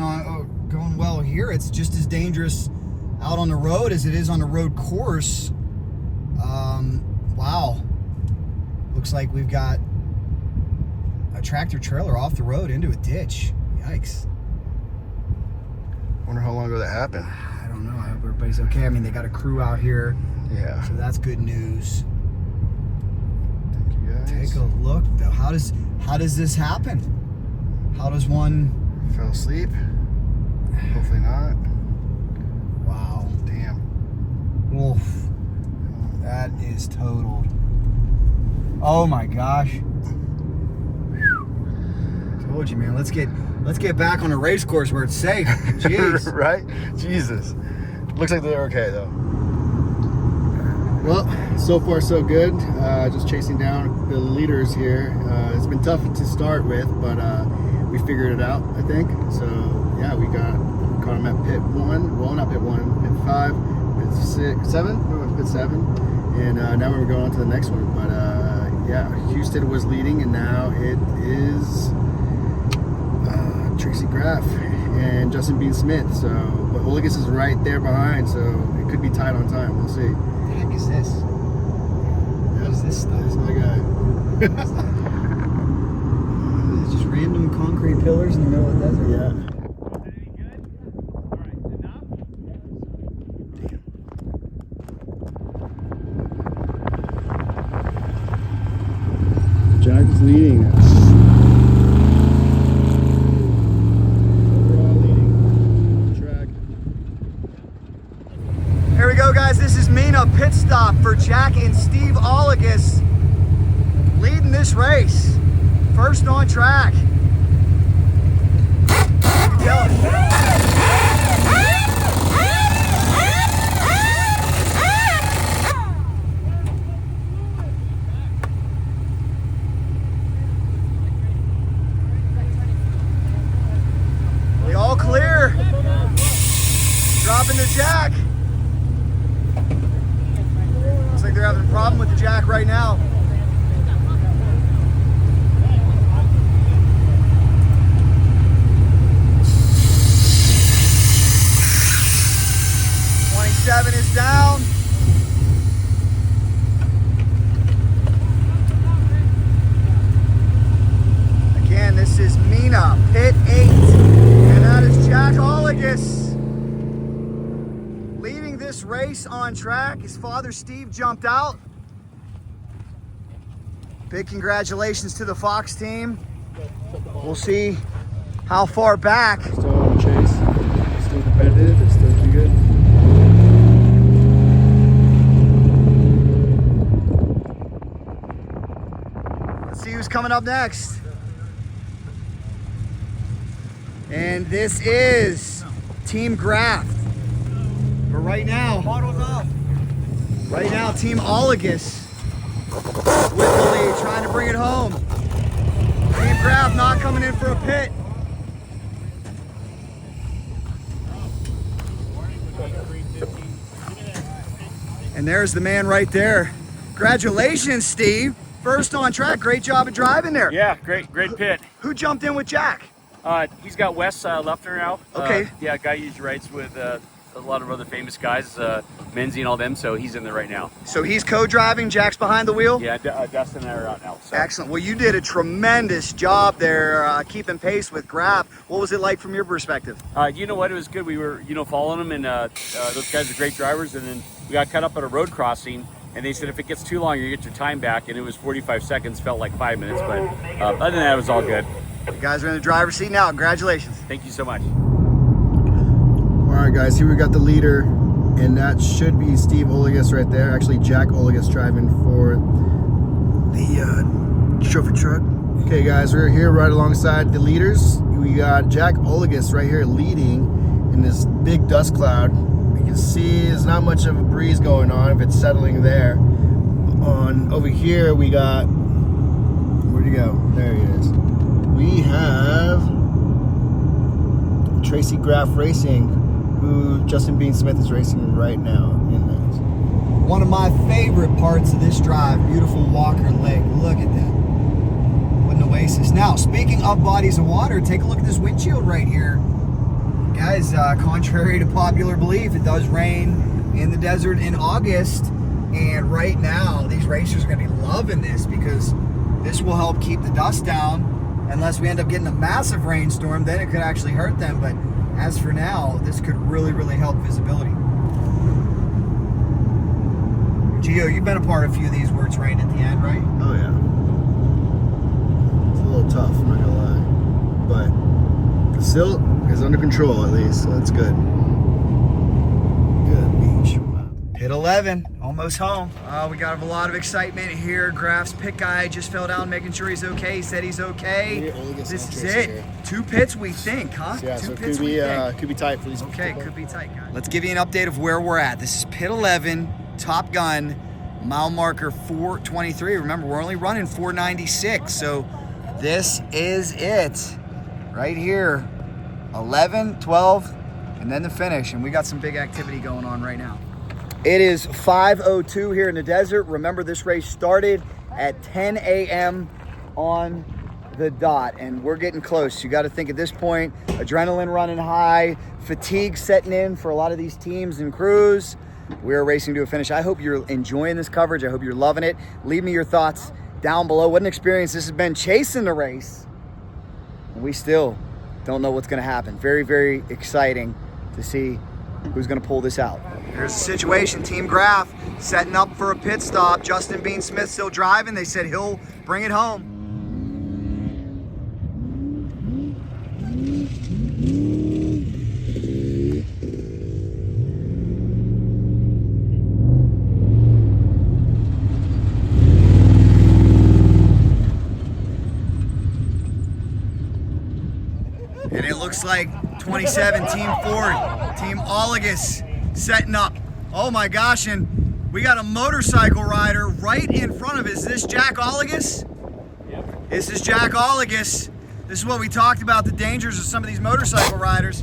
well here. It's just as dangerous out on the road as it is on the road course. Wow. Looks like we've got a tractor trailer off the road into a ditch. Yikes. Wonder how long ago that happened. I don't know. I hope everybody's okay. I mean, they got a crew out here. Yeah. So that's good news. Thank you guys. Take a look though. How does this happen? How does one Fell asleep? Hopefully not. Wow. Damn. Wolf. That is totaled. Oh my gosh. Told you, man. Let's get back on a race course where it's safe. Jeez. Right? Jesus. Looks like they're okay though. Well, so far so good. Just chasing down the leaders here. It's been tough to start with, but we figured it out, I think. So yeah, we caught them at pit 1. Well, not pit 1, pit 5, pit 6, 7. We went to pit 7, and now we're going on to the next one. But yeah, Houston was leading, and now it is Tracy Graf and Justin Bean Smith. So, but Olliges is right there behind, so it could be tight on time. We'll see. What the heck is this? What is this stuff? That's my guy. It's just random concrete pillars in the middle of the desert. Yeah. Jack is leading us. Overall leading track. Here we go, guys. This is Mina pit stop for Jack and Steve Olliges leading this race. First on track. We all clear. Dropping the jack. Looks like they're having a problem with the jack right now. Seven is down. Again, this is Mina, pit 8. And that is Jack Olliges leading this race on track. His father, Steve, jumped out. Big congratulations to the Fox team. We'll see how far back. Still on the chase. Still competitive. It's still pretty good. See who's coming up next. And this is Team Graf. But right now, Team Olliges with the lead, trying to bring it home. Team Graf not coming in for a pit. And there's the man right there. Congratulations, Steve. First on track, great job of driving there. Yeah, great pit. Who jumped in with Jack? He's got Wes Lefner now. Okay. Yeah, guy usually rides with a lot of other famous guys, Menzie and all them, so he's in there right now. So he's co-driving, Jack's behind the wheel? Yeah, Dustin and I are out now. So. Excellent. Well, you did a tremendous job there keeping pace with Graf. What was it like from your perspective? You know what, it was good. We were, following them, and those guys are great drivers, and then we got cut up at a road crossing, and they said if it gets too long, you get your time back, and it was 45 seconds, felt like 5 minutes, but other than that, it was all good. You guys are in the driver's seat now. Congratulations. Thank you so much. All right, guys, here we got the leader, and that should be Steve Olliges right there. Actually, Jack Olliges driving for the trophy truck. Okay guys, we're here right alongside the leaders. We got Jack Olliges right here leading in this big dust cloud. You can see there's not much of a breeze going on if it's settling there. Over here we got, where'd he go? There he is. We have Tracy Graf Racing, who Justin Bean Smith is racing right now in this. One of my favorite parts of this drive, beautiful Walker Lake. Look at that. What an oasis. Now, speaking of bodies of water, take a look at this windshield right here. Guys, contrary to popular belief, it does rain in the desert in August. And right now, these racers are going to be loving this because this will help keep the dust down. Unless we end up getting a massive rainstorm, then it could actually hurt them. But as for now, this could really, really help visibility. Gio, you've been a part of a few of these where it's rained at the end, right? Oh yeah. It's a little tough, I'm not gonna lie. But the silt is under control at least, so that's good. Good beach. Pit 11, almost home. We got a lot of excitement here. Graf's pit guy just fell down making sure he's okay. He said he's okay. This is it. Here. 2 pits, we think, huh? Yeah, Two so it pits, could be tight for these. Okay, could be tight, guys. Let's give you an update of where we're at. This is pit 11, Top Gun, mile marker 423. Remember, we're only running 496, so this is it. Right here, 11, 12, and then the finish, and we got some big activity going on right now. It is 5:02 here in the desert. Remember, this race started at 10 a.m. on the dot, and we're getting close. You got to think at this point, adrenaline running high, fatigue setting in for a lot of these teams and crews. We're racing to a finish. I hope you're enjoying this coverage. I hope you're loving it. Leave me your thoughts down below. What an experience this has been chasing the race. We still don't know what's going to happen. Very, very exciting to see who's going to pull this out. Here's the situation. Team Graf setting up for a pit stop. Justin Bean Smith still driving. They said he'll bring it home. And it looks like 27, Team Ford, Team Olliges setting up. Oh my gosh, and we got a motorcycle rider right in front of us. Is this Jack Olliges? Yep. This is Jack Olliges. This is what we talked about, the dangers of some of these motorcycle riders.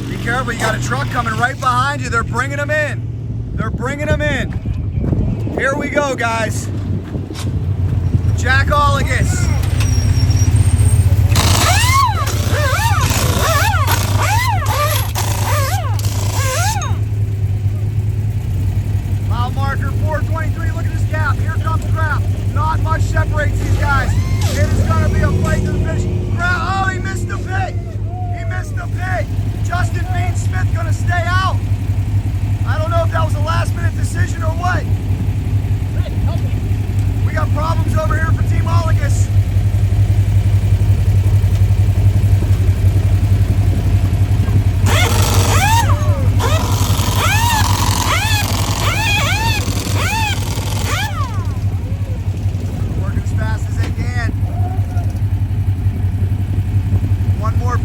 Be careful, you got a truck coming right behind you. They're bringing them in. They're bringing them in. Here we go, guys. Jack Olliges. Marker 423, look at this gap. Here comes Graf. Not much separates these guys. It is going to be a fight to the finish. Graf, oh, he missed the pit. He missed the pit. Justin Bean Smith going to stay out. I don't know if that was a last minute decision or what. We got problems over here for Team Olliges.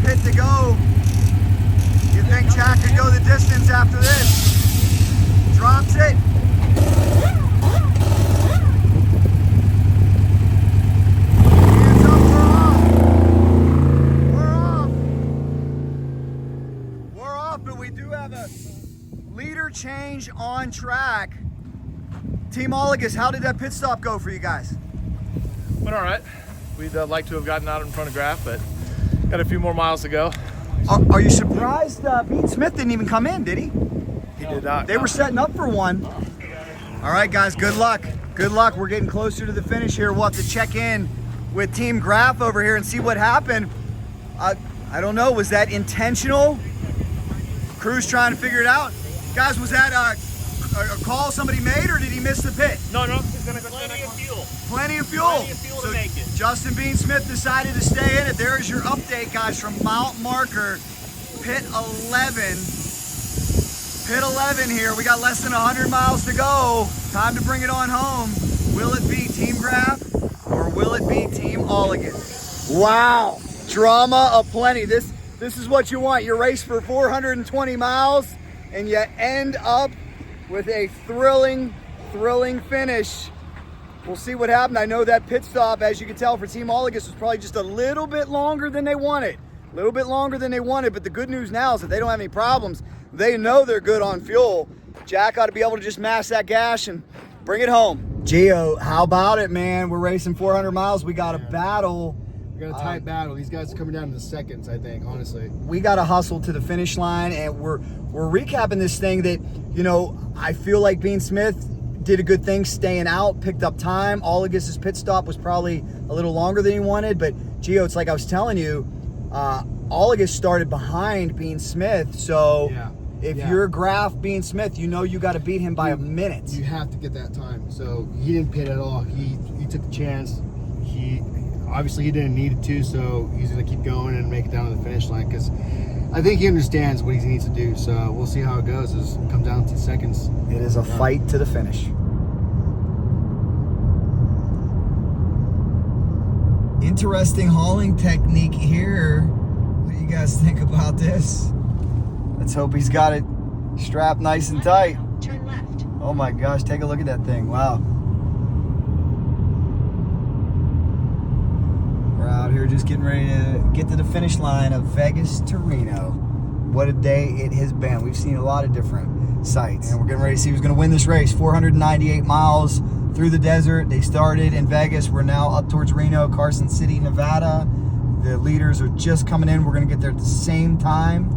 Pit to go. You think Jack could go the distance after this? Drops it. Hands up, we're off. We're off, but we do have a leader change on track. Team Olliges, how did that pit stop go for you guys? Went all right. We'd like to have gotten out in front of Graf, but got a few more miles to go. Are you surprised Bean Smith didn't even come in, did he? He did not. They were setting up for one. All right, guys, good luck. Good luck. We're getting closer to the finish here. We'll have to check in with Team Graf over here and see what happened. I don't know. Was that intentional? Crew's trying to figure it out. Guys, was that a call somebody made, or did he miss the pit? No, he's gonna go. Plenty of fuel. Plenty of fuel. Plenty of fuel to make it. Justin Bean Smith decided to stay in it. There's your update, guys, from Mount Marker, pit 11. Pit 11 here. We got less than 100 miles to go. Time to bring it on home. Will it be Team Graf or will it be Team Olliges? Wow, drama aplenty. This is what you want. You race for 420 miles and you end up with a thrilling finish. We'll see what happened. I know that pit stop, as you can tell, for Team Olliges was probably just a little bit longer than they wanted. A little bit longer than they wanted, but the good news now is that they don't have any problems. They know they're good on fuel. Jack ought to be able to just mash that gas and bring it home. Gio, how about it, man? We're racing 400 miles. We got a battle. We got a tight battle. These guys are coming down to the seconds, I think, honestly. We got to hustle to the finish line, and we're recapping this thing that, you know, I feel like Bean Smith did a good thing staying out, picked up time. Olliges' pit stop was probably a little longer than he wanted, but Gio, it's like I was telling you, Olliges started behind Bean Smith, so if you're Graf, Bean Smith, you know you got to beat him by a minute. You have to get that time. So he didn't pit at all. He took the chance. Obviously he didn't need it to, so he's going to keep going and make it down to the finish line, because I think he understands what he needs to do. So we'll see how it goes as it comes down to seconds. It is a fight to the finish. Interesting hauling technique here. What do you guys think about this? Let's hope he's got it strapped nice and tight. Turn left. Oh my gosh, take a look at that thing. Wow. We're out here just getting ready to get to the finish line of Vegas to Reno. What a day it has been. We've seen a lot of different sights, and we're getting ready to see who's going to win this race. 498 miles through the desert. They started in Vegas. We're now up towards Reno, Carson City, Nevada. The leaders are just coming in. We're going to get there at the same time.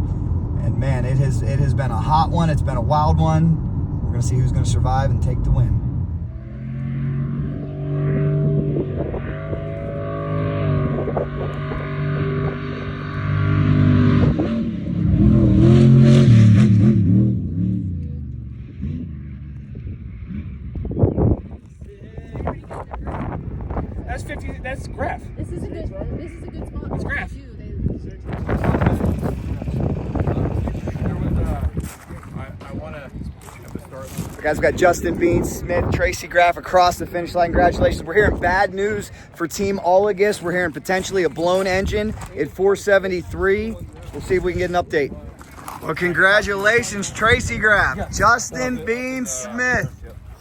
And man, it has been a hot one. It's been a wild one. We're going to see who's going to survive and take the win. That's 50. That's Graf. This is a good spot. It's Graf. Guys, we got Justin Bean Smith, Tracy Graf across the finish line. Congratulations. We're hearing bad news for Team Olliges. We're hearing potentially a blown engine at 473. We'll see if we can get an update. Well, congratulations, Tracy Graf. Justin Bean Smith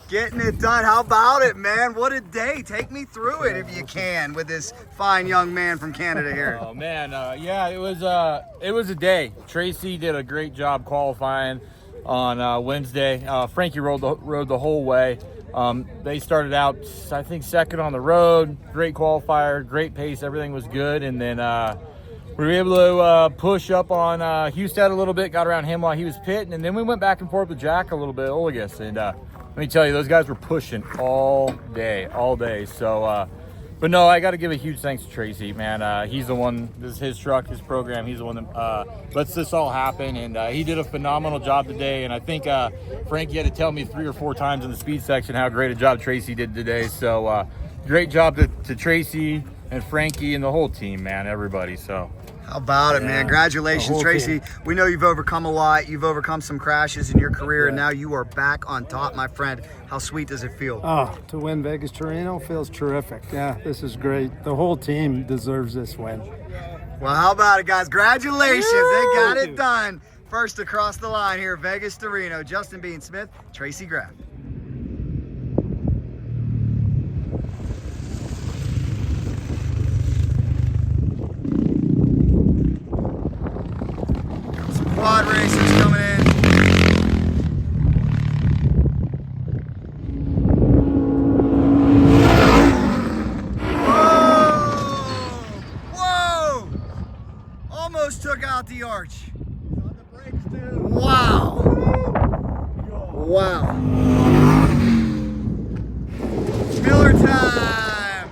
getting it done. How about it, man? What a day. Take me through it if you can with this fine young man from Canada here. Oh, man. Yeah, it was a day. Tracy did a great job qualifying on Wednesday. Frankie rode the whole way. They started out, I think, second on the road. Great qualifier, great pace. Everything was good. And then we were able to push up on Husted a little bit, got around him while he was pitting. And then we went back and forth with Jack a little bit, Olliges. And let me tell you, those guys were pushing all day. So, but no, I got to give a huge thanks to Tracy, man. He's the one, this is his truck, his program. He's the one that lets this all happen. And he did a phenomenal job today. And I think Frankie had to tell me 3 or 4 times in the speed section how great a job Tracy did today. So great job to Tracy and Frankie and the whole team, man, everybody. So. How about it, man? Congratulations, Tracy. We know you've overcome a lot. You've overcome some crashes in your career, and now you are back on top, my friend. How sweet does it feel? Oh, to win Vegas to Reno feels terrific. Yeah, this is great. The whole team deserves this win. Well, how about it, guys? Congratulations. They got it done. First across the line here, Vegas to Reno. Justin Bean Smith, Tracy Graf. Quad racers coming in. Whoa! Almost took out the arch. Wow. Wow. Miller time.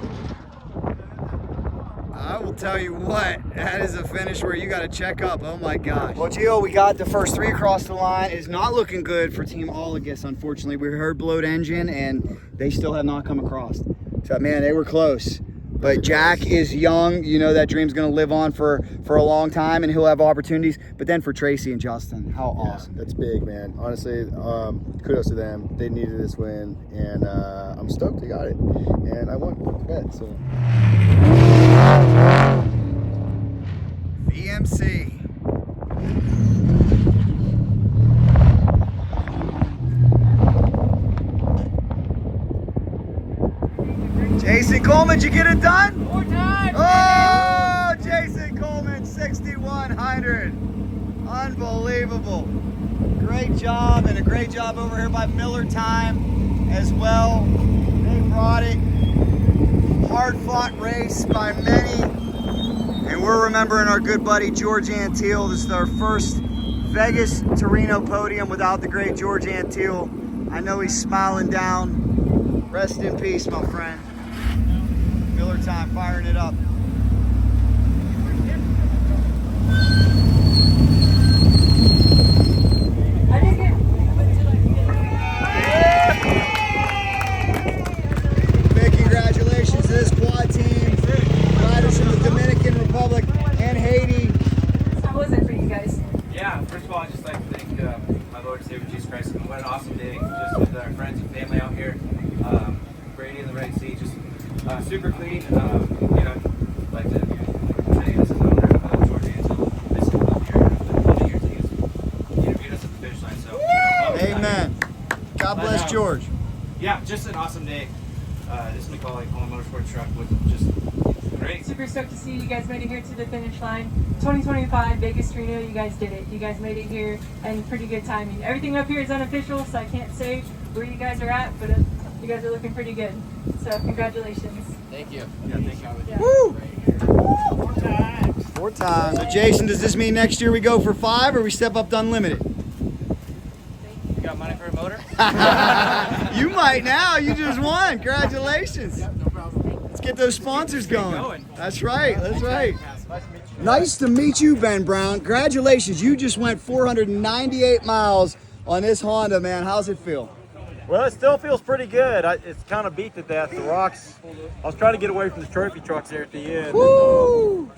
I will tell you what, that is a finish where you got to check up. Oh my gosh. Well, Gio, we got the first 3 across the line. It's not looking good for Team Olliges, unfortunately. We heard blowed engine, and they still have not come across. So, man, they were close. But Jack is young. You know that dream's going to live on for a long time, and he'll have opportunities. But then for Tracy and Justin, how awesome. That's big, man. Honestly, kudos to them. They needed this win, and I'm stoked they got it. And I won. Bet, so. BMC. Jason Coleman, did you get it done? 4 times. Oh, Jason Coleman, 6,100. Unbelievable. Great job, and a great job over here by Miller Time as well. They brought it. Hard-fought race by many. And we're remembering our good buddy George Antill. This is our first Vegas to Reno podium without the great George Antill. I know he's smiling down. Rest in peace, my friend. Miller Time firing it up. Big congratulations to this quad team. Riders from the Dominican Republic and Haiti. How was it for you guys? Yeah, first of all, I'd just like to thank my Lord and Savior Jesus Christ. And what an awesome day just with our friends and family out here. Brady in the right seat, just super clean. You know, I'd like to say this is an honor of George Antill. This is up here after coming here to interview us at the finish line. So, Amen. God bless George. Yeah, just an awesome day. This Macaulay Coleman Motorsports truck was just great. Super stoked to see you guys made it here to the finish line. 2025 Vegas to Reno, you guys did it. You guys made it here and pretty good timing. Everything up here is unofficial, so I can't say where you guys are at, but you guys are looking pretty good. So congratulations. Thank you. Yeah, thank you. Yeah. Woo! 4 times. 4 times. So Jason, does this mean next year we go for 5 or we step up to unlimited? You got money for a motor? You might now. You just won. Congratulations. Let's get those sponsors going. That's right. That's right. Nice to meet you, Ben Brown. Congratulations. You just went 498 miles on this Honda, man. How's it feel? Well, it still feels pretty good. It's kind of beat to death. The rocks, I was trying to get away from the trophy trucks there at the end. Woo!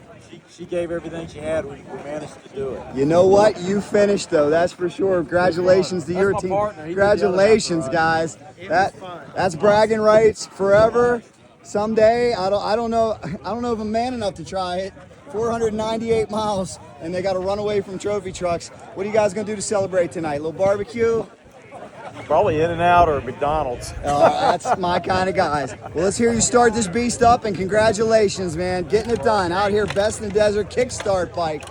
She gave everything she had. We managed to do it. You know what? You finished, though. That's for sure. Congratulations to your team. Congratulations, guys. That's bragging rights forever. Someday, I don't know if I'm man enough to try it. 498 miles, and they got to run away from trophy trucks. What are you guys going to do to celebrate tonight? A little barbecue? Probably In-N-Out or McDonald's. That's my kind of guys. Well, let's hear you start this beast up, and congratulations, man. Getting it done. Out here, Best in the Desert Kickstart bike.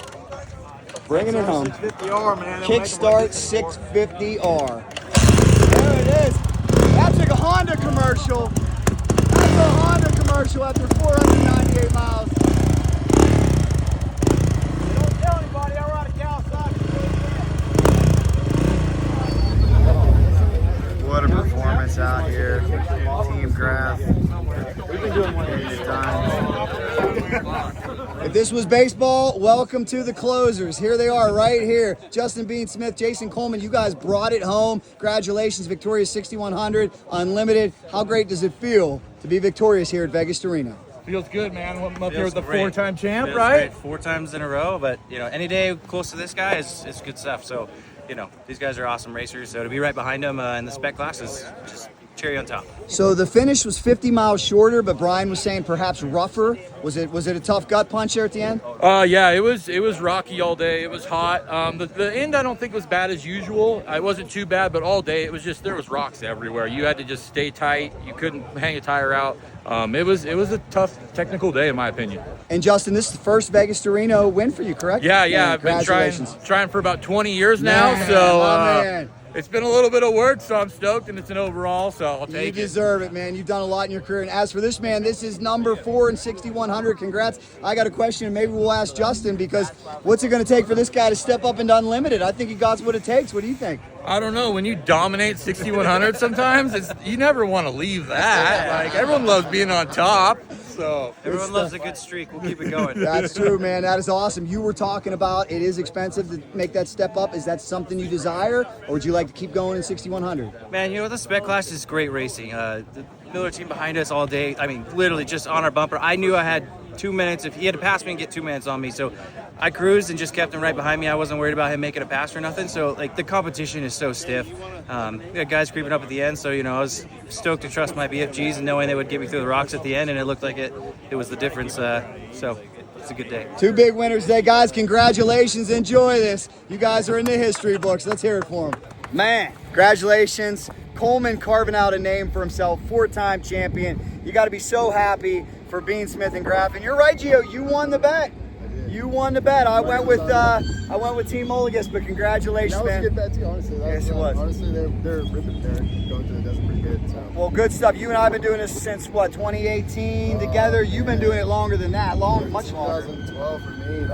Bringing it home. 650R, man. Kickstart 650R. There it is. That's like a Honda commercial. That's a Honda commercial after 498 miles. Don't tell anybody I ride a Kawasaki. What a performance out here. Team Graf. We've been doing one of these If this was baseball, welcome to the closers. Here they are right here. Justin Bean Smith, Jason Coleman, you guys brought it home. Congratulations, victorious 6,100, unlimited. How great does it feel to be victorious here at Vegas to Reno? Feels good, man. I'm up here Feels with the great. 4-time champ, Feels right? great. 4 times in a row, but you know, any day close to this guy is good stuff. So, you know, these guys are awesome racers. So to be right behind them in the spec class is just cherry on top. So the finish was 50 miles shorter, but Brian was saying perhaps rougher. Was it a tough gut punch there at the end? Yeah, it was rocky all day. It was hot. The end I don't think was bad as usual. It wasn't too bad, but all day it was just there was rocks everywhere. You had to just stay tight. You couldn't hang a tire out. It was a tough technical day in my opinion. And Justin, this is the first Vegas to Reno win for you, correct? Yeah. Man, I've been trying for about 20 years now. Man, So my man. it's been a little bit of work, so I'm stoked, and it's an overall, so I'll take it. You deserve it, man. You've done a lot in your career. And as for this man, this is number 4 in 6,100. Congrats. I got a question, and maybe we'll ask Justin, because what's it going to take for this guy to step up into unlimited? I think he got what it takes. What do you think? I don't know. When you dominate 6,100 sometimes, you never want to leave that. Like, everyone loves being on top. So everyone loves a good streak. We'll keep it going. That's true, man. That is awesome. You were talking about it is expensive to make that step up. Is that something you desire, or would you like to keep going in 6,100? Man, you know, the spec class is great racing. Miller team behind us all day. I mean, literally just on our bumper. I knew I had 2 minutes. If he had to pass me and get 2 minutes on me, so I cruised and just kept him right behind me. I wasn't worried about him making a pass or nothing. So like the competition is so stiff. We had guys creeping up at the end, so you know I was stoked to trust my BFGs and knowing they would get me through the rocks at the end, and it looked like it was the difference. So it's a good day. 2 big winners today, guys. Congratulations. Enjoy this. You guys are in the history books. Let's hear it for them. Man, congratulations. Coleman carving out a name for himself, 4-time champion. You got to be so happy for Bean, Smith, and Graf. And you're right, Gio. You won the bet. You won the bet. I went with Team Olliges, but congratulations, man. That was a good bet too, honestly. Yes, it was. Honestly, they're ripping. They're going to the desert pretty good. So. Well, good stuff. You and I have been doing this since what, 2018 together. You've been doing it longer than that, much longer. 2012 for me.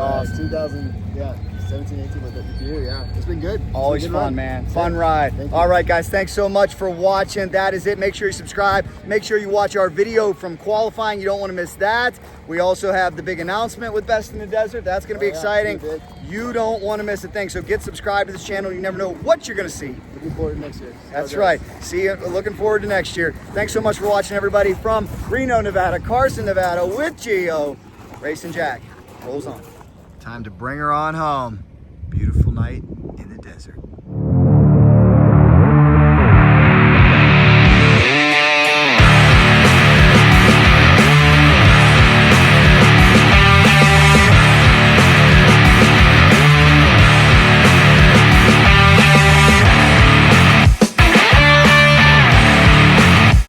2017, 18 with you. Yeah, it's been good. Always been fun, man. Fun ride. All right, guys. Thanks so much for watching. That is it. Make sure you subscribe. Make sure you watch our video from qualifying. You don't want to miss that. We also have the big announcement with Best in the Desert. That's going to be exciting. You don't want to miss a thing. So get subscribed to this channel. You never know what you're going to see. Looking forward to next year. That's right. See you. Looking forward to next year. Thanks so much for watching, everybody. From Reno, Nevada, Carson, Nevada, with Gio, Racing Jack rolls on. Time to bring her on home. Beautiful night in the desert.